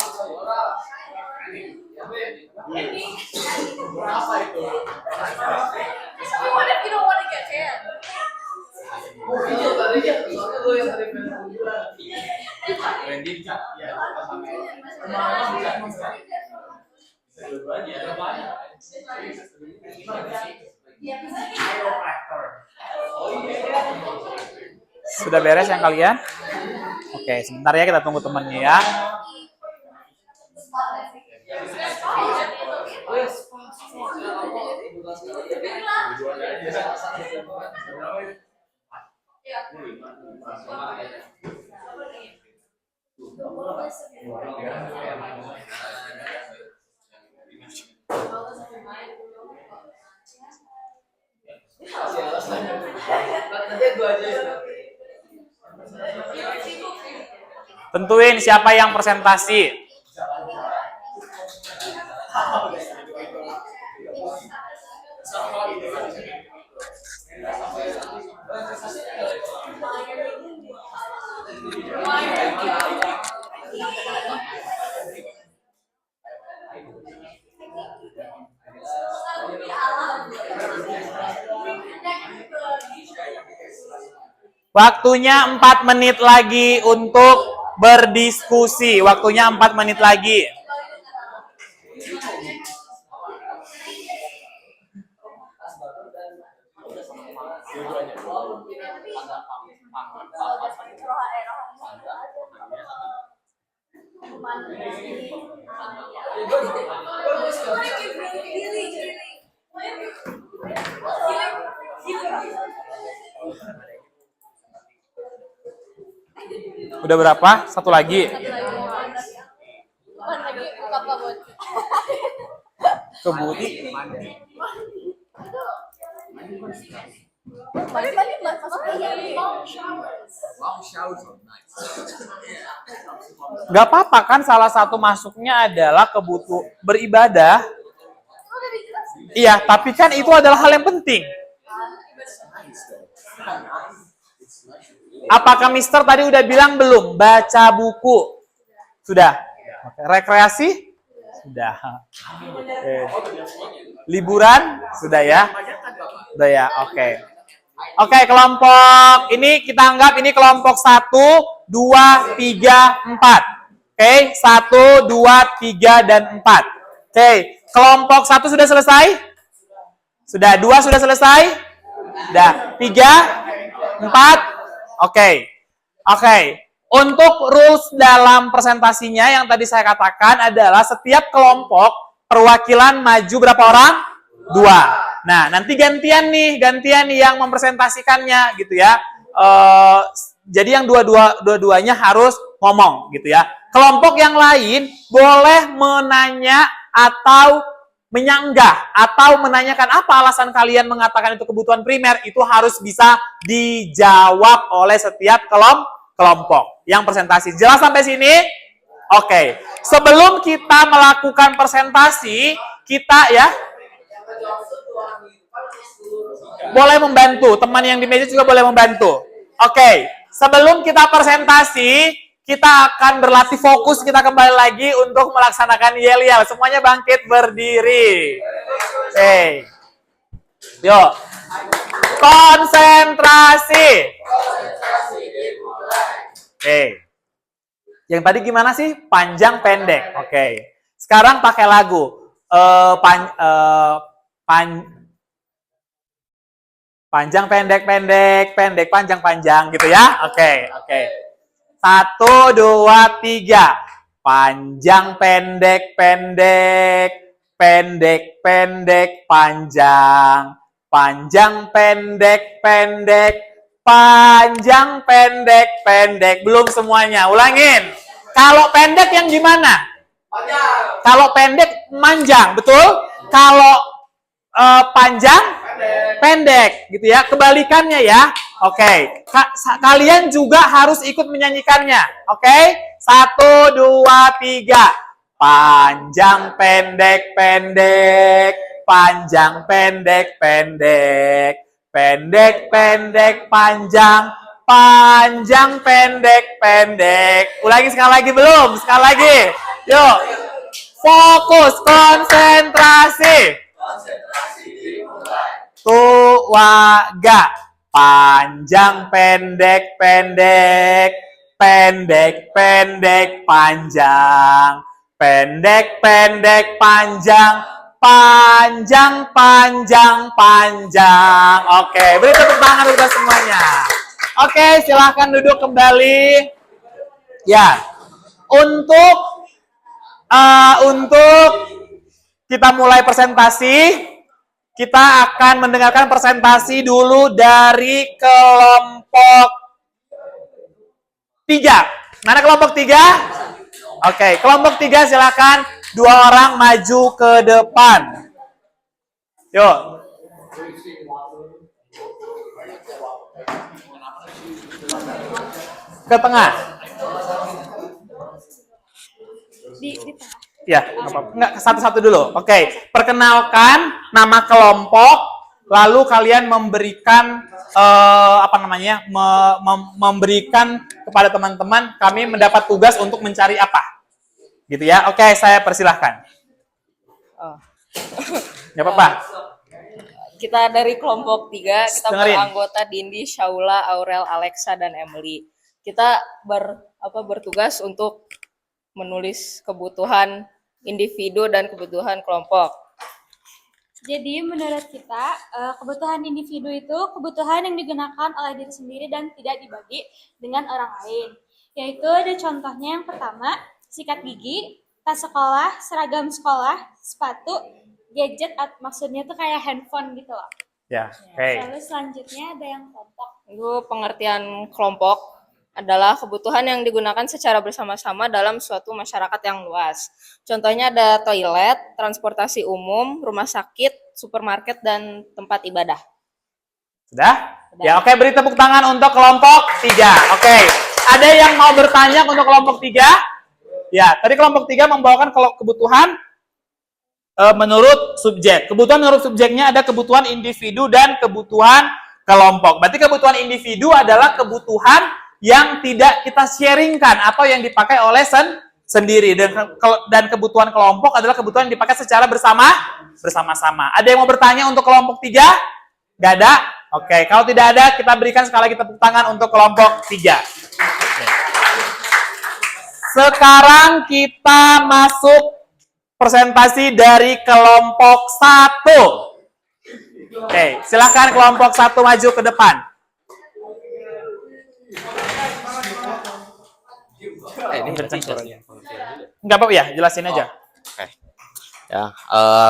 Sudah beres yang kalian? Oke, sebentar ya, kita tunggu temannya ya. Tentuin siapa yang presentasi. Waktunya 4 menit lagi untuk berdiskusi. Waktunya 4 menit lagi. Udah berapa? Satu lagi. Ke Budi. Gak apa-apa kan, salah satu masuknya adalah kebutuhan beribadah. Iya, tapi kan itu adalah hal yang penting. Apakah Mister tadi udah bilang belum? Baca buku. Sudah. Rekreasi? Sudah. Liburan? Sudah ya? Sudah ya, oke. Oke, kelompok ini kita anggap ini kelompok 1, 2, 3, 4. Oke, 1, 2, 3, dan 4. Oke, kelompok 1 sudah selesai? Sudah. 2 sudah selesai? Sudah. 3, 4. Oke. Untuk rules dalam presentasinya yang tadi saya katakan adalah setiap kelompok perwakilan maju berapa orang? 2. Nah, nanti gantian nih yang mempresentasikannya gitu ya. Jadi yang dua-duanya harus ngomong gitu ya. Kelompok yang lain boleh menanya atau menyanggah atau menanyakan apa alasan kalian mengatakan itu kebutuhan primer, itu harus bisa dijawab oleh setiap kelompok yang presentasi. Jelas sampai sini? Oke. Sebelum kita melakukan presentasi, kita ya boleh membantu. Teman yang di meja juga boleh membantu. Oke. Sebelum kita presentasi, kita akan berlatih fokus, kita kembali lagi untuk melaksanakan yel-yel. Semuanya bangkit berdiri. Oke. Yuk. Konsentrasi. Oke. Yang tadi gimana sih? Panjang pendek. Oke. Sekarang pakai lagu. Panjang pendek pendek, pendek panjang panjang gitu ya. Oke. 1, 2, 3. Panjang pendek pendek, pendek pendek panjang. Panjang pendek pendek, panjang pendek pendek. Belum semuanya. Ulangin. Kalau pendek yang gimana? Panjang. Kalau pendek manjang, betul? Kalau panjang pendek gitu ya. Kebalikannya ya. Oke. Kalian juga harus ikut menyanyikannya. Oke? 1, 2, 3. Panjang pendek pendek, panjang pendek pendek, pendek pendek panjang, panjang pendek pendek. Ulangi sekali lagi belum? Sekali lagi. Yuk. Fokus, konsentrasi. Tuwaga. Panjang pendek pendek, pendek pendek panjang, pendek pendek panjang, panjang panjang panjang. Oke, beri tepuk tangan untuk semuanya. Oke, silahkan duduk kembali. Ya, untuk kita mulai presentasi. Kita akan mendengarkan presentasi dulu dari kelompok 3. Mana kelompok 3? Oke, kelompok 3 silakan 2 orang maju ke depan. Yuk. Ke tengah. Di tengah. Ya, enggak, satu-satu dulu. Oke, perkenalkan nama kelompok, lalu kalian memberikan memberikan kepada teman-teman kami mendapat tugas untuk mencari apa, gitu ya. Oke, saya persilahkan. Nggak apa-apa. Kita dari kelompok 3, kita Dengerin. beranggota Dindi, Shaula, Aurel, Alexa, dan Emily. Kita bertugas untuk menulis kebutuhan individu dan kebutuhan kelompok. Jadi menurut kita, kebutuhan individu itu kebutuhan yang digunakan oleh diri sendiri dan tidak dibagi dengan orang lain. Yaitu ada contohnya yang pertama, sikat gigi, tas sekolah, seragam sekolah, sepatu, gadget, maksudnya tuh kayak handphone gitu loh. Ya, oke. Lalu selanjutnya ada yang kelompok. Itu pengertian kelompok adalah kebutuhan yang digunakan secara bersama-sama dalam suatu masyarakat yang luas. Contohnya ada toilet, transportasi umum, rumah sakit, supermarket, dan tempat ibadah. Sudah? Ya, oke, beri tepuk tangan untuk kelompok 3. Oke. Ada yang mau bertanya untuk kelompok 3? Ya, tadi kelompok 3 membawakan kebutuhan menurut subjek. Kebutuhan menurut subjeknya ada kebutuhan individu dan kebutuhan kelompok. Berarti kebutuhan individu adalah kebutuhan yang tidak kita sharingkan atau yang dipakai oleh sendiri. Dan kebutuhan kelompok adalah kebutuhan yang dipakai secara bersama-sama. Ada yang mau bertanya untuk kelompok 3? Gak ada? Oke, kalau tidak ada, kita berikan sekali lagi tepuk tangan untuk kelompok 3. Sekarang kita masuk presentasi dari kelompok 1. Oke, silakan kelompok 1 maju ke depan. Ini berarti Enggak apa-apa ya, jelasin aja. Oke. Ya,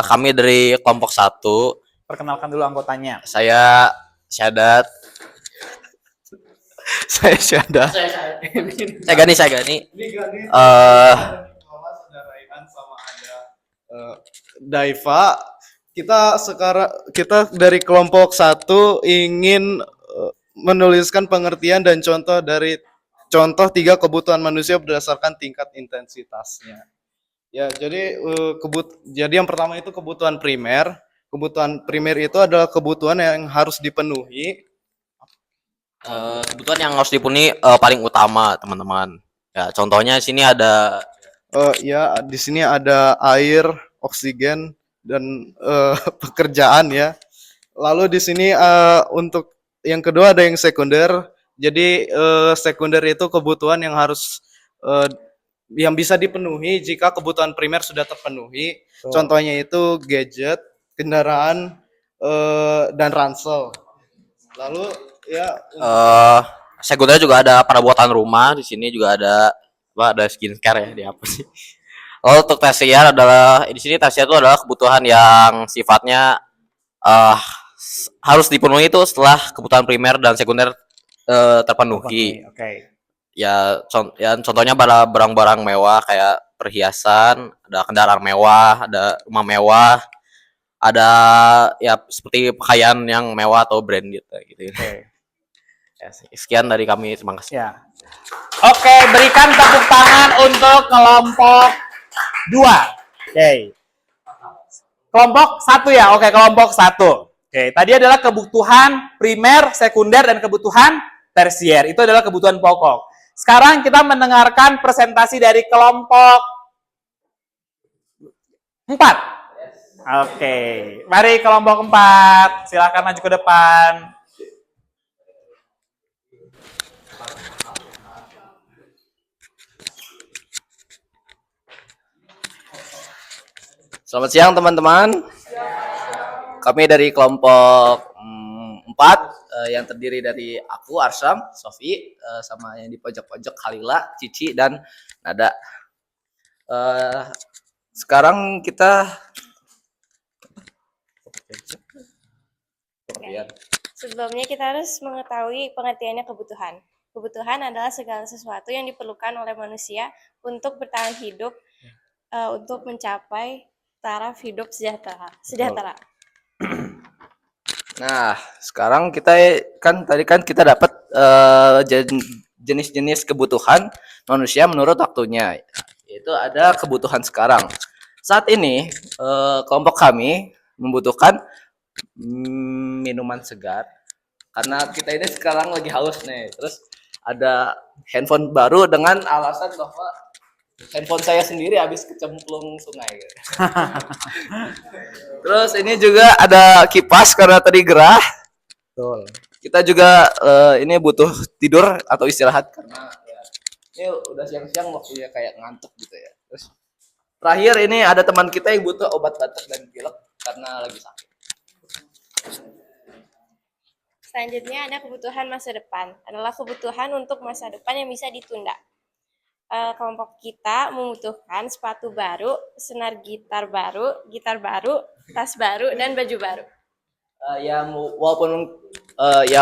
kami dari kelompok 1. Perkenalkan dulu anggotanya. Saya Syadat. Saya Syadat. Saya Gani. Sama ada Daiva. Kita dari kelompok 1 ingin menuliskan pengertian dan contoh 3 kebutuhan manusia berdasarkan tingkat intensitasnya. Ya, jadi yang pertama itu kebutuhan primer. Kebutuhan primer itu adalah kebutuhan yang harus dipenuhi. Kebutuhan yang harus dipenuhi paling utama, teman-teman. Ya, contohnya di sini ada Di sini ada air, oksigen, dan pekerjaan ya. Lalu di sini untuk yang kedua ada yang sekunder. Jadi sekunder itu kebutuhan yang harus yang bisa dipenuhi jika kebutuhan primer sudah terpenuhi. Contohnya itu gadget, kendaraan, dan ransel. Lalu ya sekunder juga ada perabotan rumah. Di sini juga ada skincare ya, di apa sih? Lalu untuk tersier adalah di sini tersier itu adalah kebutuhan yang sifatnya harus dipenuhi itu setelah kebutuhan primer dan sekunder terpenuhi. Oke. Ya, contohnya barang-barang mewah kayak perhiasan, ada kendaraan mewah, ada rumah mewah, ada ya seperti pakaian yang mewah atau brand gitu. Oke. Ya, sekian dari kami, terima kasih. Ya. Oke, berikan tepuk tangan untuk kelompok 2. Oke. Kelompok 1 ya. Oke, kelompok 1. Oke, tadi adalah kebutuhan primer, sekunder, dan kebutuhan tersier. Itu adalah kebutuhan pokok. Sekarang kita mendengarkan presentasi dari kelompok 4. Oke, mari kelompok 4. Silakan maju ke depan. Selamat siang teman-teman. Kami dari kelompok 4 yang terdiri dari aku, Arsam, Sofi, sama yang di pojok-pojok Halila, Cici, dan Nada. Sekarang kita Sebelumnya kita harus mengetahui pengertiannya kebutuhan. Kebutuhan adalah segala sesuatu yang diperlukan oleh manusia untuk bertahan hidup, untuk mencapai taraf hidup sejahtera. Nah, sekarang tadi kita dapat jenis-jenis kebutuhan manusia menurut waktunya. Yaitu ada kebutuhan sekarang. Saat ini kelompok kami membutuhkan minuman segar karena kita ini sekarang lagi haus nih. Terus ada handphone baru dengan alasan bahwa handphone saya sendiri habis kecemplung sungai. Terus ini juga ada kipas karena tadi gerah. Betul. Kita juga ini butuh tidur atau istirahat karena ya, ini udah siang-siang waktunya kayak ngantuk gitu ya. Terus terakhir ini ada teman kita yang butuh obat batuk dan pilek karena lagi sakit. Selanjutnya ada kebutuhan masa depan. Adalah kebutuhan untuk masa depan yang bisa ditunda. Kelompok kita membutuhkan sepatu baru, senar gitar baru, tas baru, dan baju baru.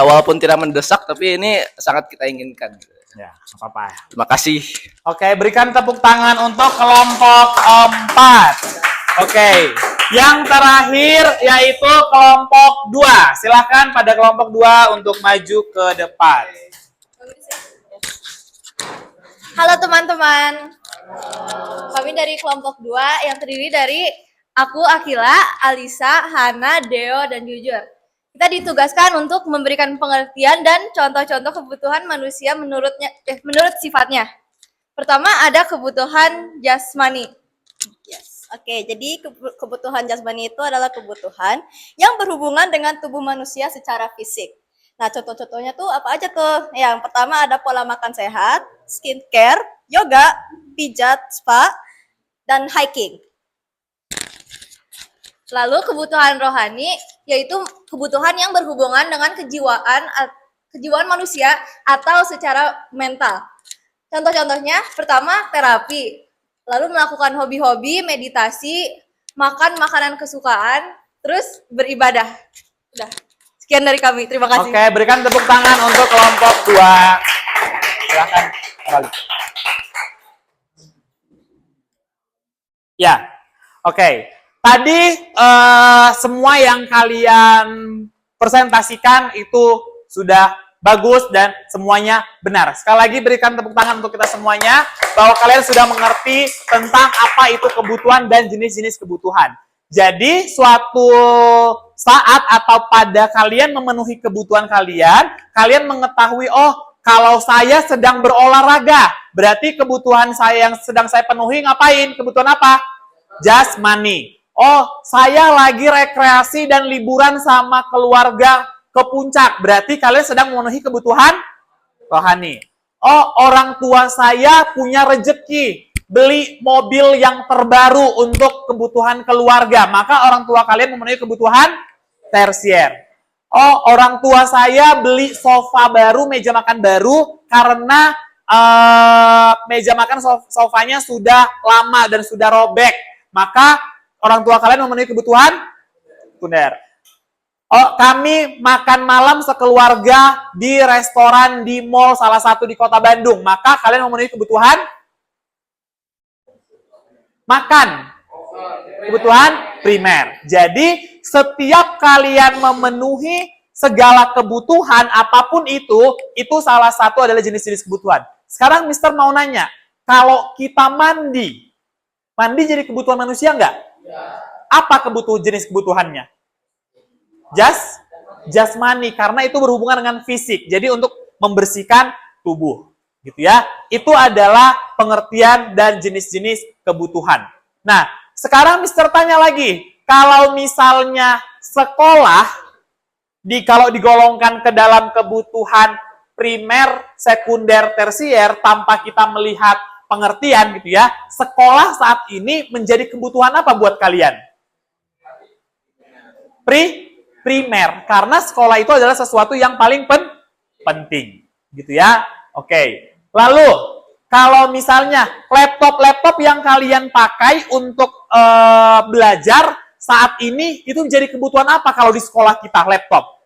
Walaupun tidak mendesak, tapi ini sangat kita inginkan. Ya, apa-apa. Terima kasih. Oke, berikan tepuk tangan untuk kelompok 4. Oke. Yang terakhir yaitu kelompok 2. Silahkan pada kelompok 2 untuk maju ke depan. Halo teman-teman. Kami dari kelompok 2 yang terdiri dari aku, Akila, Alisa, Hana, Deo, dan Jujur. Kita ditugaskan untuk memberikan pengertian dan contoh-contoh kebutuhan manusia menurut sifatnya. Pertama ada kebutuhan jasmani. Oke, jadi kebutuhan jasmani itu adalah kebutuhan yang berhubungan dengan tubuh manusia secara fisik. Nah, contoh-contohnya tuh apa aja tuh? Yang pertama ada pola makan sehat, skincare, yoga, pijat, spa, dan hiking. Lalu kebutuhan rohani yaitu kebutuhan yang berhubungan dengan kejiwaan manusia atau secara mental. Contoh-contohnya pertama terapi, lalu melakukan hobi-hobi, meditasi, makan makanan kesukaan, terus beribadah. Udah. Sekian dari kami. Terima kasih. Oke, berikan tepuk tangan untuk kelompok 2. Silakan kembali. Ya, oke. Tadi semua yang kalian presentasikan itu sudah bagus dan semuanya benar. Sekali lagi berikan tepuk tangan untuk kita semuanya bahwa kalian sudah mengerti tentang apa itu kebutuhan dan jenis-jenis kebutuhan. Jadi suatu saat atau pada kalian memenuhi kebutuhan kalian, kalian mengetahui, oh kalau saya sedang berolahraga, berarti kebutuhan saya yang sedang saya penuhi ngapain? Kebutuhan apa? Jasmani. Oh, saya lagi rekreasi dan liburan sama keluarga ke puncak, berarti kalian sedang memenuhi kebutuhan rohani. Oh, orang tua saya punya rejeki beli mobil yang terbaru untuk kebutuhan keluarga, maka orang tua kalian memenuhi kebutuhan tersier. Oh, orang tua saya beli sofa baru, meja makan baru karena meja makan sofanya sudah lama dan sudah robek, maka orang tua kalian memenuhi kebutuhan sekunder. Oh, kami makan malam sekeluarga di restoran di mall salah satu di kota Bandung. Maka kalian memenuhi kebutuhan makan. Kebutuhan primer. Jadi, setiap kalian memenuhi segala kebutuhan, apapun itu salah satu adalah jenis-jenis kebutuhan. Sekarang Mister mau nanya, kalau kita mandi jadi kebutuhan manusia nggak? Apa jenis kebutuhannya? Jasmani, karena itu berhubungan dengan fisik. Jadi untuk membersihkan tubuh, gitu ya. Itu adalah pengertian dan jenis-jenis kebutuhan. Nah, sekarang Mister tanya lagi, kalau misalnya sekolah kalau digolongkan ke dalam kebutuhan primer, sekunder, tersier tanpa kita melihat pengertian gitu ya. Sekolah saat ini menjadi kebutuhan apa buat kalian? Primer, karena sekolah itu adalah sesuatu yang paling penting, gitu ya. Oke. Lalu, kalau misalnya laptop yang kalian pakai untuk belajar saat ini itu menjadi kebutuhan apa kalau di sekolah kita laptop?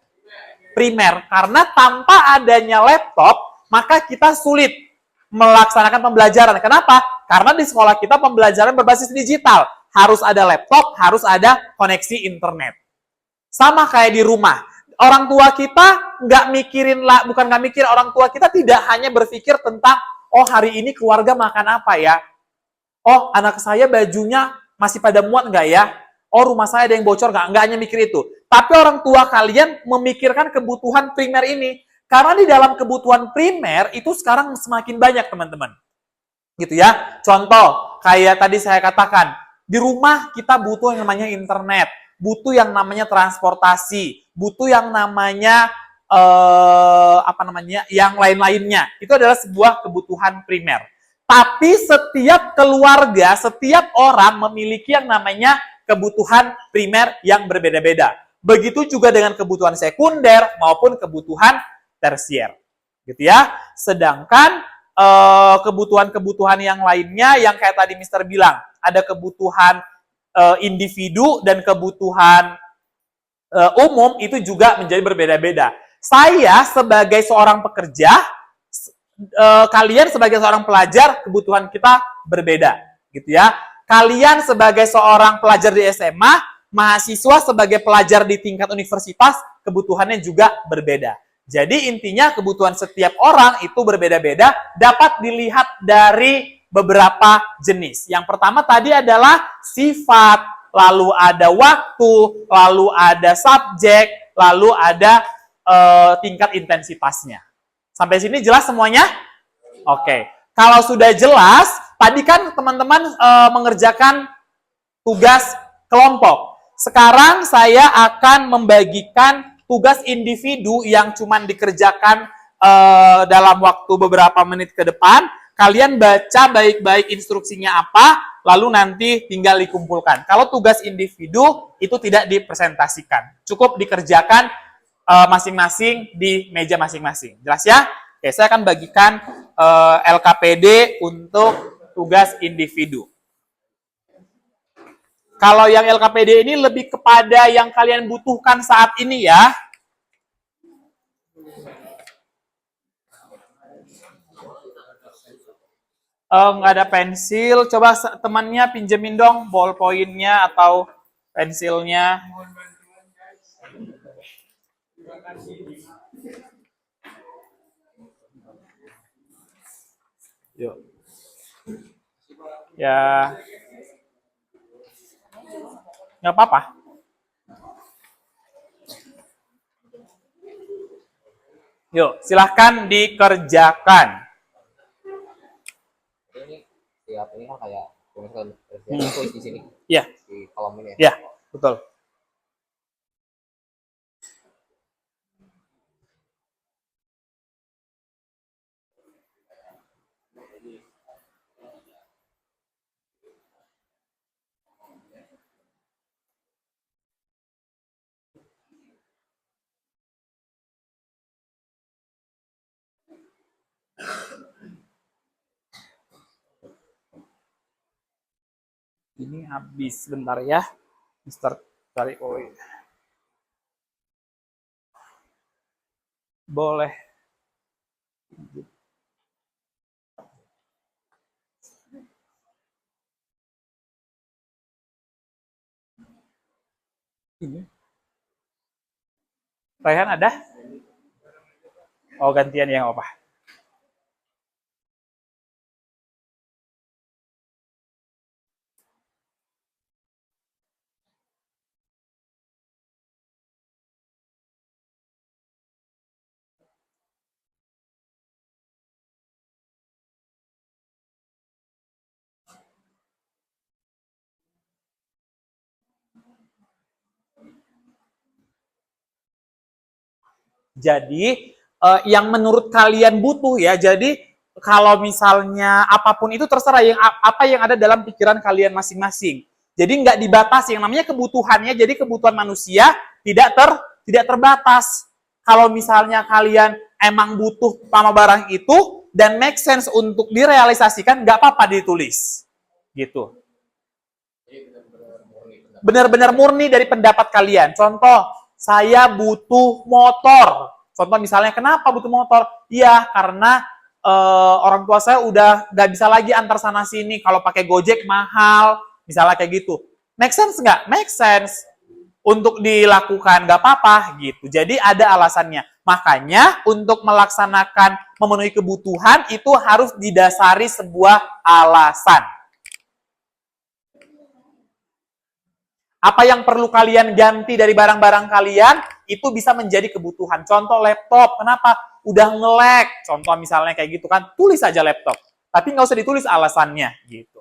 Primer, karena tanpa adanya laptop maka kita sulit melaksanakan pembelajaran. Kenapa? Karena di sekolah kita pembelajaran berbasis digital, harus ada laptop, harus ada koneksi internet. Sama kayak di rumah. Orang tua kita orang tua kita tidak hanya berpikir tentang, oh hari ini keluarga makan apa ya? Oh anak saya bajunya masih pada muat nggak ya? Oh rumah saya ada yang bocor nggak? Nggak hanya mikir itu. Tapi orang tua kalian memikirkan kebutuhan primer ini. Karena di dalam kebutuhan primer itu sekarang semakin banyak teman-teman. Gitu ya. Contoh, kayak tadi saya katakan, di rumah kita butuh yang namanya internet. Butuh yang namanya transportasi, butuh yang namanya yang lain-lainnya. Itu adalah sebuah kebutuhan primer. Tapi setiap keluarga, setiap orang memiliki yang namanya kebutuhan primer yang berbeda-beda. Begitu juga dengan kebutuhan sekunder maupun kebutuhan tersier. Gitu ya. Sedangkan kebutuhan-kebutuhan yang lainnya yang kayak tadi Mister bilang, ada kebutuhan individu dan kebutuhan umum itu juga menjadi berbeda-beda. Saya sebagai seorang pekerja, kalian sebagai seorang pelajar, kebutuhan kita berbeda, gitu ya. kalian sebagai seorang pelajar di SMA, mahasiswa sebagai pelajar di tingkat universitas, kebutuhannya juga berbeda. Jadi intinya kebutuhan setiap orang itu berbeda-beda, dapat dilihat dari beberapa jenis. Yang pertama tadi adalah sifat, lalu ada waktu, lalu ada subjek, lalu ada tingkat intensitasnya. Sampai sini jelas semuanya? Oke. Kalau sudah jelas, tadi kan teman-teman mengerjakan tugas kelompok. Sekarang saya akan membagikan tugas individu yang cuman dikerjakan dalam waktu beberapa menit ke depan. Kalian baca baik-baik instruksinya apa, lalu nanti tinggal dikumpulkan. Kalau tugas individu itu tidak dipresentasikan, cukup dikerjakan masing-masing di meja masing-masing. Jelas ya? Oke, saya akan bagikan LKPD untuk tugas individu. Kalau yang LKPD ini lebih kepada yang kalian butuhkan saat ini ya. Nggak ada pensil, coba temannya pinjemin dong ballpointnya atau pensilnya. Yuk. Ya. Nggak apa-apa. Yuk, silahkan dikerjakan. Ini kan kayak tulis di sini. Iya. Di kolom ini ya. Iya, betul. Ini habis sebentar ya, Mister cari poin. Boleh. Ini. Rayhan ada? Oh, gantian yang apa? Jadi yang menurut kalian butuh ya. Jadi kalau misalnya apapun itu terserah yang apa yang ada dalam pikiran kalian masing-masing. Jadi nggak dibatasi, yang namanya kebutuhannya. Jadi kebutuhan manusia tidak terbatas. Kalau misalnya kalian emang butuh sama barang itu dan make sense untuk direalisasikan, nggak apa-apa ditulis. Gitu. Benar-benar murni dari pendapat kalian. Contoh, saya butuh motor. Contoh misalnya, kenapa butuh motor? Iya, karena orang tua saya udah nggak bisa lagi antar sana sini. Kalau pakai Gojek mahal, misalnya kayak gitu. Make sense nggak? Make sense. Untuk dilakukan, nggak apa-apa gitu. Jadi ada alasannya. Makanya untuk melaksanakan memenuhi kebutuhan itu harus didasari sebuah alasan. Apa yang perlu kalian ganti dari barang-barang kalian, itu bisa menjadi kebutuhan. Contoh laptop, kenapa? Udah nge-lag. Contoh misalnya kayak gitu kan, tulis aja laptop. Tapi nggak usah ditulis alasannya, gitu.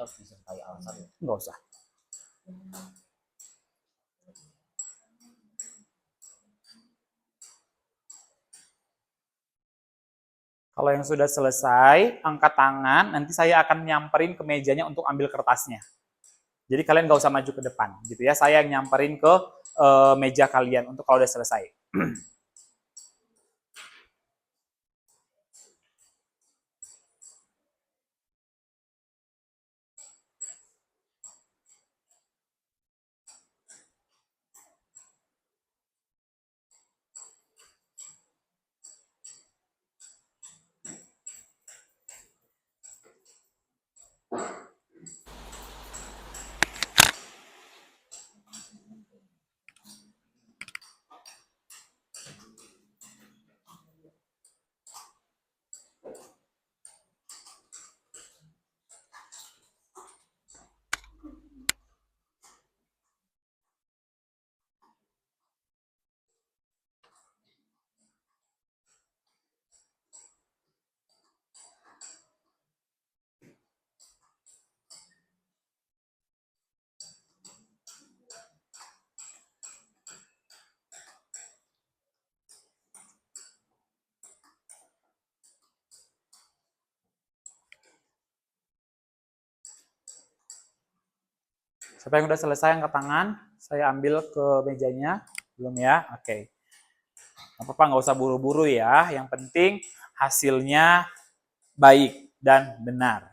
harus disertai alasan ya? Nggak usah. Kalau yang sudah selesai, angkat tangan, nanti saya akan nyamperin ke mejanya untuk ambil kertasnya. Jadi kalian nggak usah maju ke depan, gitu ya. Saya yang nyamperin ke meja kalian untuk kalau udah selesai. Siapa yang udah selesai angkat tangan, saya ambil ke mejanya. Belum ya? Oke. Nggak apa-apa, nggak usah buru-buru ya. Yang penting hasilnya baik dan benar.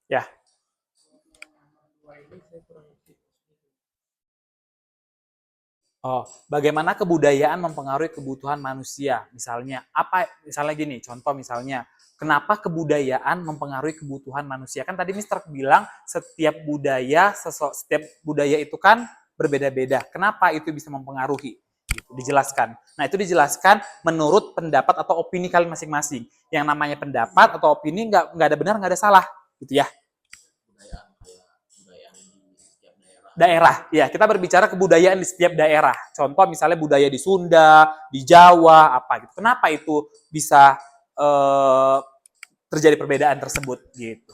Ya. Oh, bagaimana kebudayaan mempengaruhi kebutuhan manusia? Misalnya gini, contoh misalnya, kenapa kebudayaan mempengaruhi kebutuhan manusia? Kan tadi Mister bilang setiap budaya itu kan berbeda-beda. Kenapa itu bisa mempengaruhi? Gitu, dijelaskan. Nah, itu dijelaskan menurut pendapat atau opini kalian masing-masing. Yang namanya pendapat atau opini nggak ada benar, nggak ada salah, gitu ya. Daerah, ya kita berbicara kebudayaan di setiap daerah. Contoh misalnya budaya di Sunda, di Jawa, apa gitu. Kenapa itu bisa terjadi perbedaan tersebut gitu?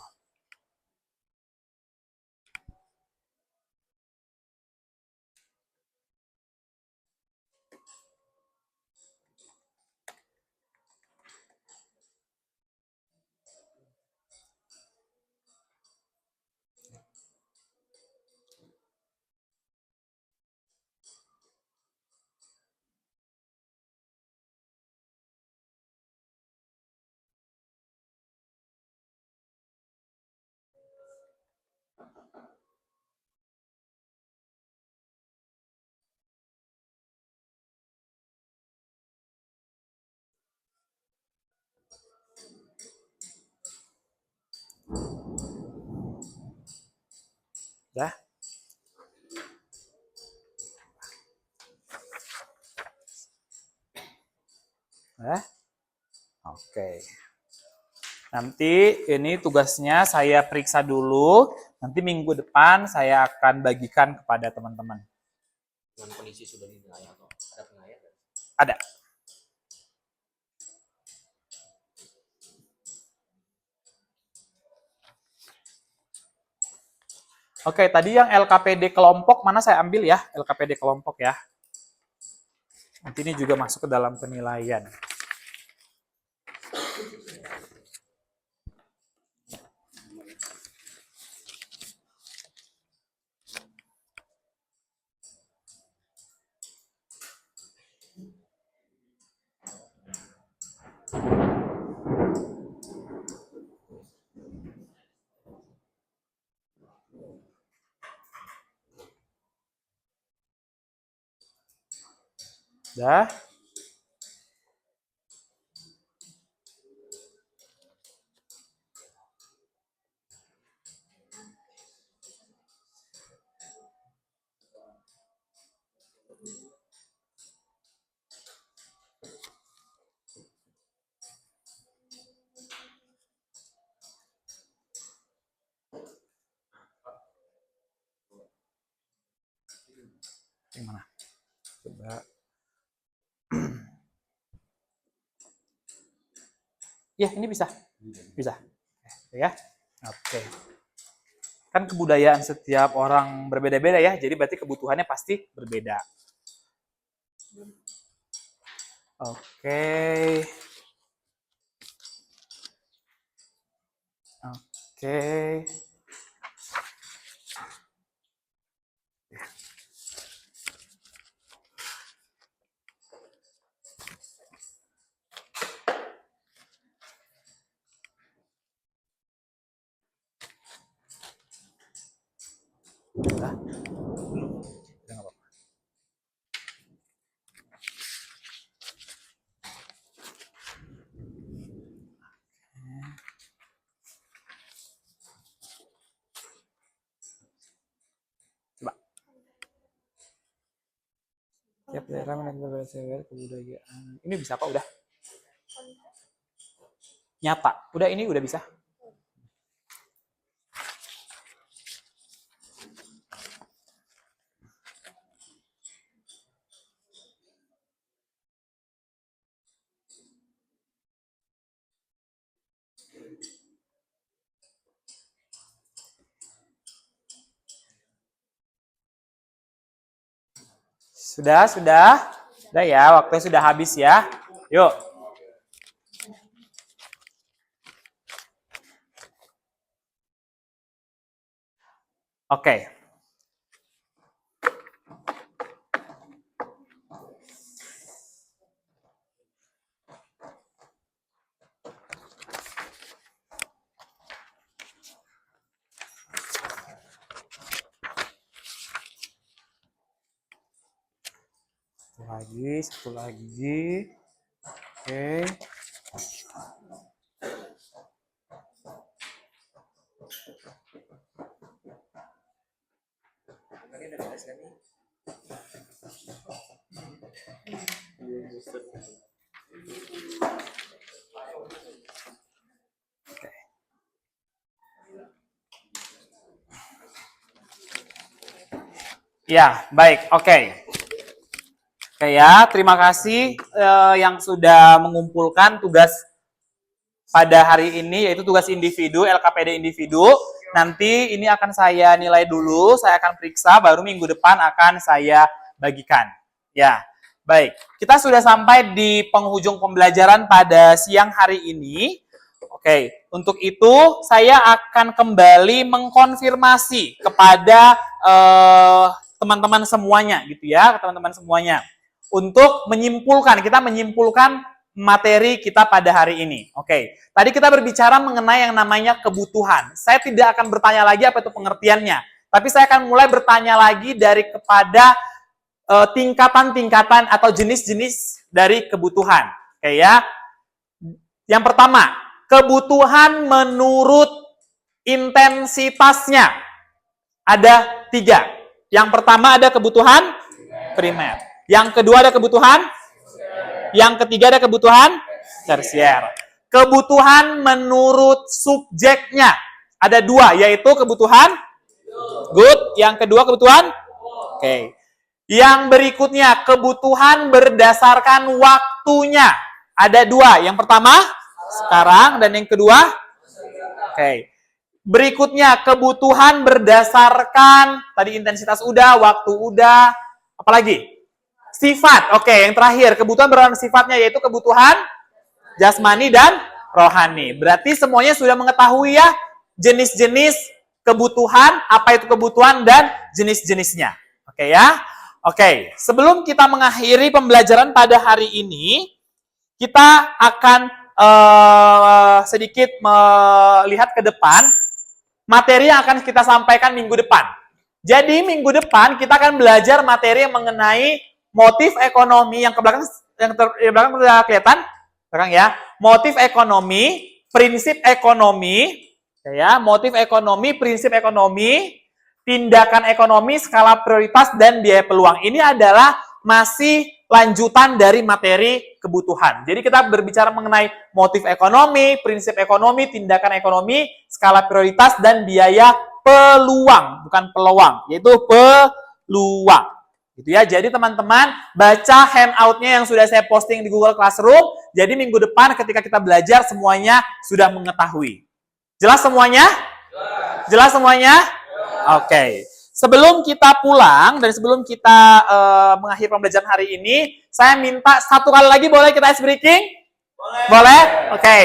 Ya. Oke. Nanti ini tugasnya saya periksa dulu. Nanti minggu depan saya akan bagikan kepada teman-teman. Dengan kondisi sudah dinilai atau ada penilaian? Ada. Oke, tadi yang LKPD kelompok mana saya ambil ya? LKPD kelompok ya. Nanti ini juga masuk ke dalam penilaian. Dah. Yang mana? Coba. Ya, ini bisa. Bisa. Ya. Oke. Kan kebudayaan setiap orang berbeda-beda ya, jadi berarti kebutuhannya pasti berbeda. Oke. Oke. Udah. Udah nggak apa-apa. Coba. Tiap daerah memiliki berbeda kebudayaan. Ini bisa kok udah. Nyata. Udah ini udah bisa. Sudah. Sudah ya, waktunya sudah habis ya. Yuk. Oke. Satu lagi. Oke. Ya, baik. Oke. Oke ya, terima kasih yang sudah mengumpulkan tugas pada hari ini, yaitu tugas individu, LKPD individu. Nanti ini akan saya nilai dulu, saya akan periksa, baru minggu depan akan saya bagikan. Ya, baik. Kita sudah sampai di penghujung pembelajaran pada siang hari ini. Oke, untuk itu saya akan kembali mengkonfirmasi kepada teman-teman semuanya, gitu ya, teman-teman semuanya. Untuk menyimpulkan, kita menyimpulkan materi kita pada hari ini. Oke, tadi kita berbicara mengenai yang namanya kebutuhan. Saya tidak akan bertanya lagi apa itu pengertiannya, tapi saya akan mulai bertanya lagi dari kepada tingkatan-tingkatan atau jenis-jenis dari kebutuhan. Oke ya. Yang pertama, kebutuhan menurut intensitasnya. Ada 3. Yang pertama ada kebutuhan primer. Yang kedua ada kebutuhan. Yang ketiga ada kebutuhan tersier. Kebutuhan menurut subjeknya. Ada dua, yaitu kebutuhan good. Yang kedua kebutuhan oke. Yang berikutnya kebutuhan berdasarkan waktunya. Ada dua. Yang pertama sekarang dan yang kedua oke. Berikutnya kebutuhan berdasarkan tadi intensitas udah, waktu udah, apalagi? Sifat. Oke, yang terakhir kebutuhan berdasarkan sifatnya yaitu kebutuhan jasmani dan rohani. Berarti semuanya sudah mengetahui ya jenis-jenis kebutuhan, apa itu kebutuhan dan jenis-jenisnya. Oke ya. Oke, sebelum kita mengakhiri pembelajaran pada hari ini, kita akan sedikit melihat ke depan materi yang akan kita sampaikan minggu depan. Jadi minggu depan kita akan belajar materi yang mengenai motif ekonomi yang ke belakang sudah kelihatan. Belakang ya, motif ekonomi, prinsip ekonomi, ya, motif ekonomi, prinsip ekonomi, tindakan ekonomi, skala prioritas dan biaya peluang. Ini adalah masih lanjutan dari materi kebutuhan. Jadi kita berbicara mengenai motif ekonomi, prinsip ekonomi, tindakan ekonomi, skala prioritas dan biaya peluang, bukan peluang, yaitu peluang. Gitu ya. Jadi teman-teman baca handout-nya yang sudah saya posting di Google Classroom. Jadi minggu depan ketika kita belajar semuanya sudah mengetahui. Jelas semuanya? Jelas semuanya? Oke. Sebelum kita pulang dan sebelum kita mengakhiri pembelajaran hari ini, saya minta satu kali lagi boleh kita ice breaking? Boleh? Oke.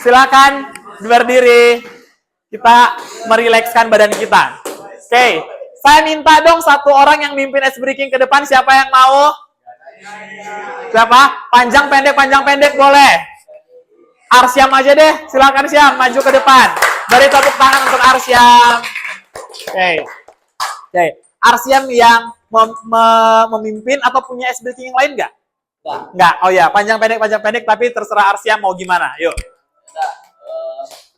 Silakan berdiri. Kita merilekskan badan kita. Oke. Saya minta dong satu orang yang mimpin ice breaking ke depan. Siapa yang mau? Siapa? Panjang pendek boleh. Arsyam aja deh. Silakan Syam, maju ke depan. Beri tepuk tangan untuk Arsyam. Oke. Arsyam yang memimpin atau punya ice breaking yang lain nggak? Nggak. Oh ya, panjang pendek, tapi terserah Arsyam mau gimana. Yuk.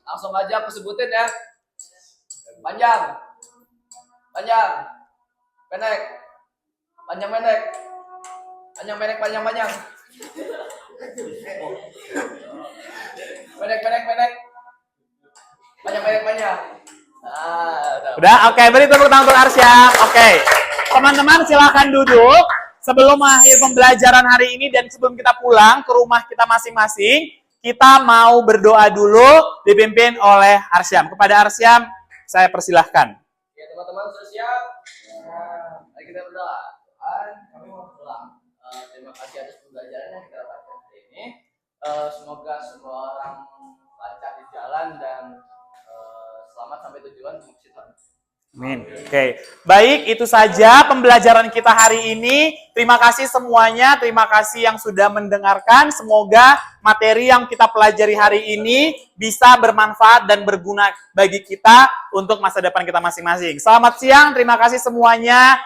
Langsung aja aku sebutin ya. Panjang, pendek, pendek. Panjang. Udah, oke. Beri tepuk tangan untuk Arsyam. Oke. Teman-teman silakan duduk. Sebelum akhir pembelajaran hari ini dan sebelum kita pulang ke rumah kita masing-masing, kita mau berdoa dulu dipimpin oleh Arsyam. Kepada Arsyam, saya persilahkan. Ya teman-teman sudah siap? Mari kita berdoa. Tuhan, kami mau pulang. Terima kasih atas pembelajaran yang kita dapatkan hari ini. Semoga semua orang lancar di jalan dan selamat sampai tujuan. Terima kasih Tuhan. Amin. Oke. Baik, itu saja pembelajaran kita hari ini. Terima kasih semuanya. Terima kasih yang sudah mendengarkan. Semoga materi yang kita pelajari hari ini bisa bermanfaat dan berguna bagi kita untuk masa depan kita masing-masing. Selamat siang. Terima kasih semuanya.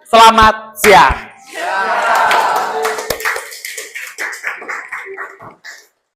Selamat siang.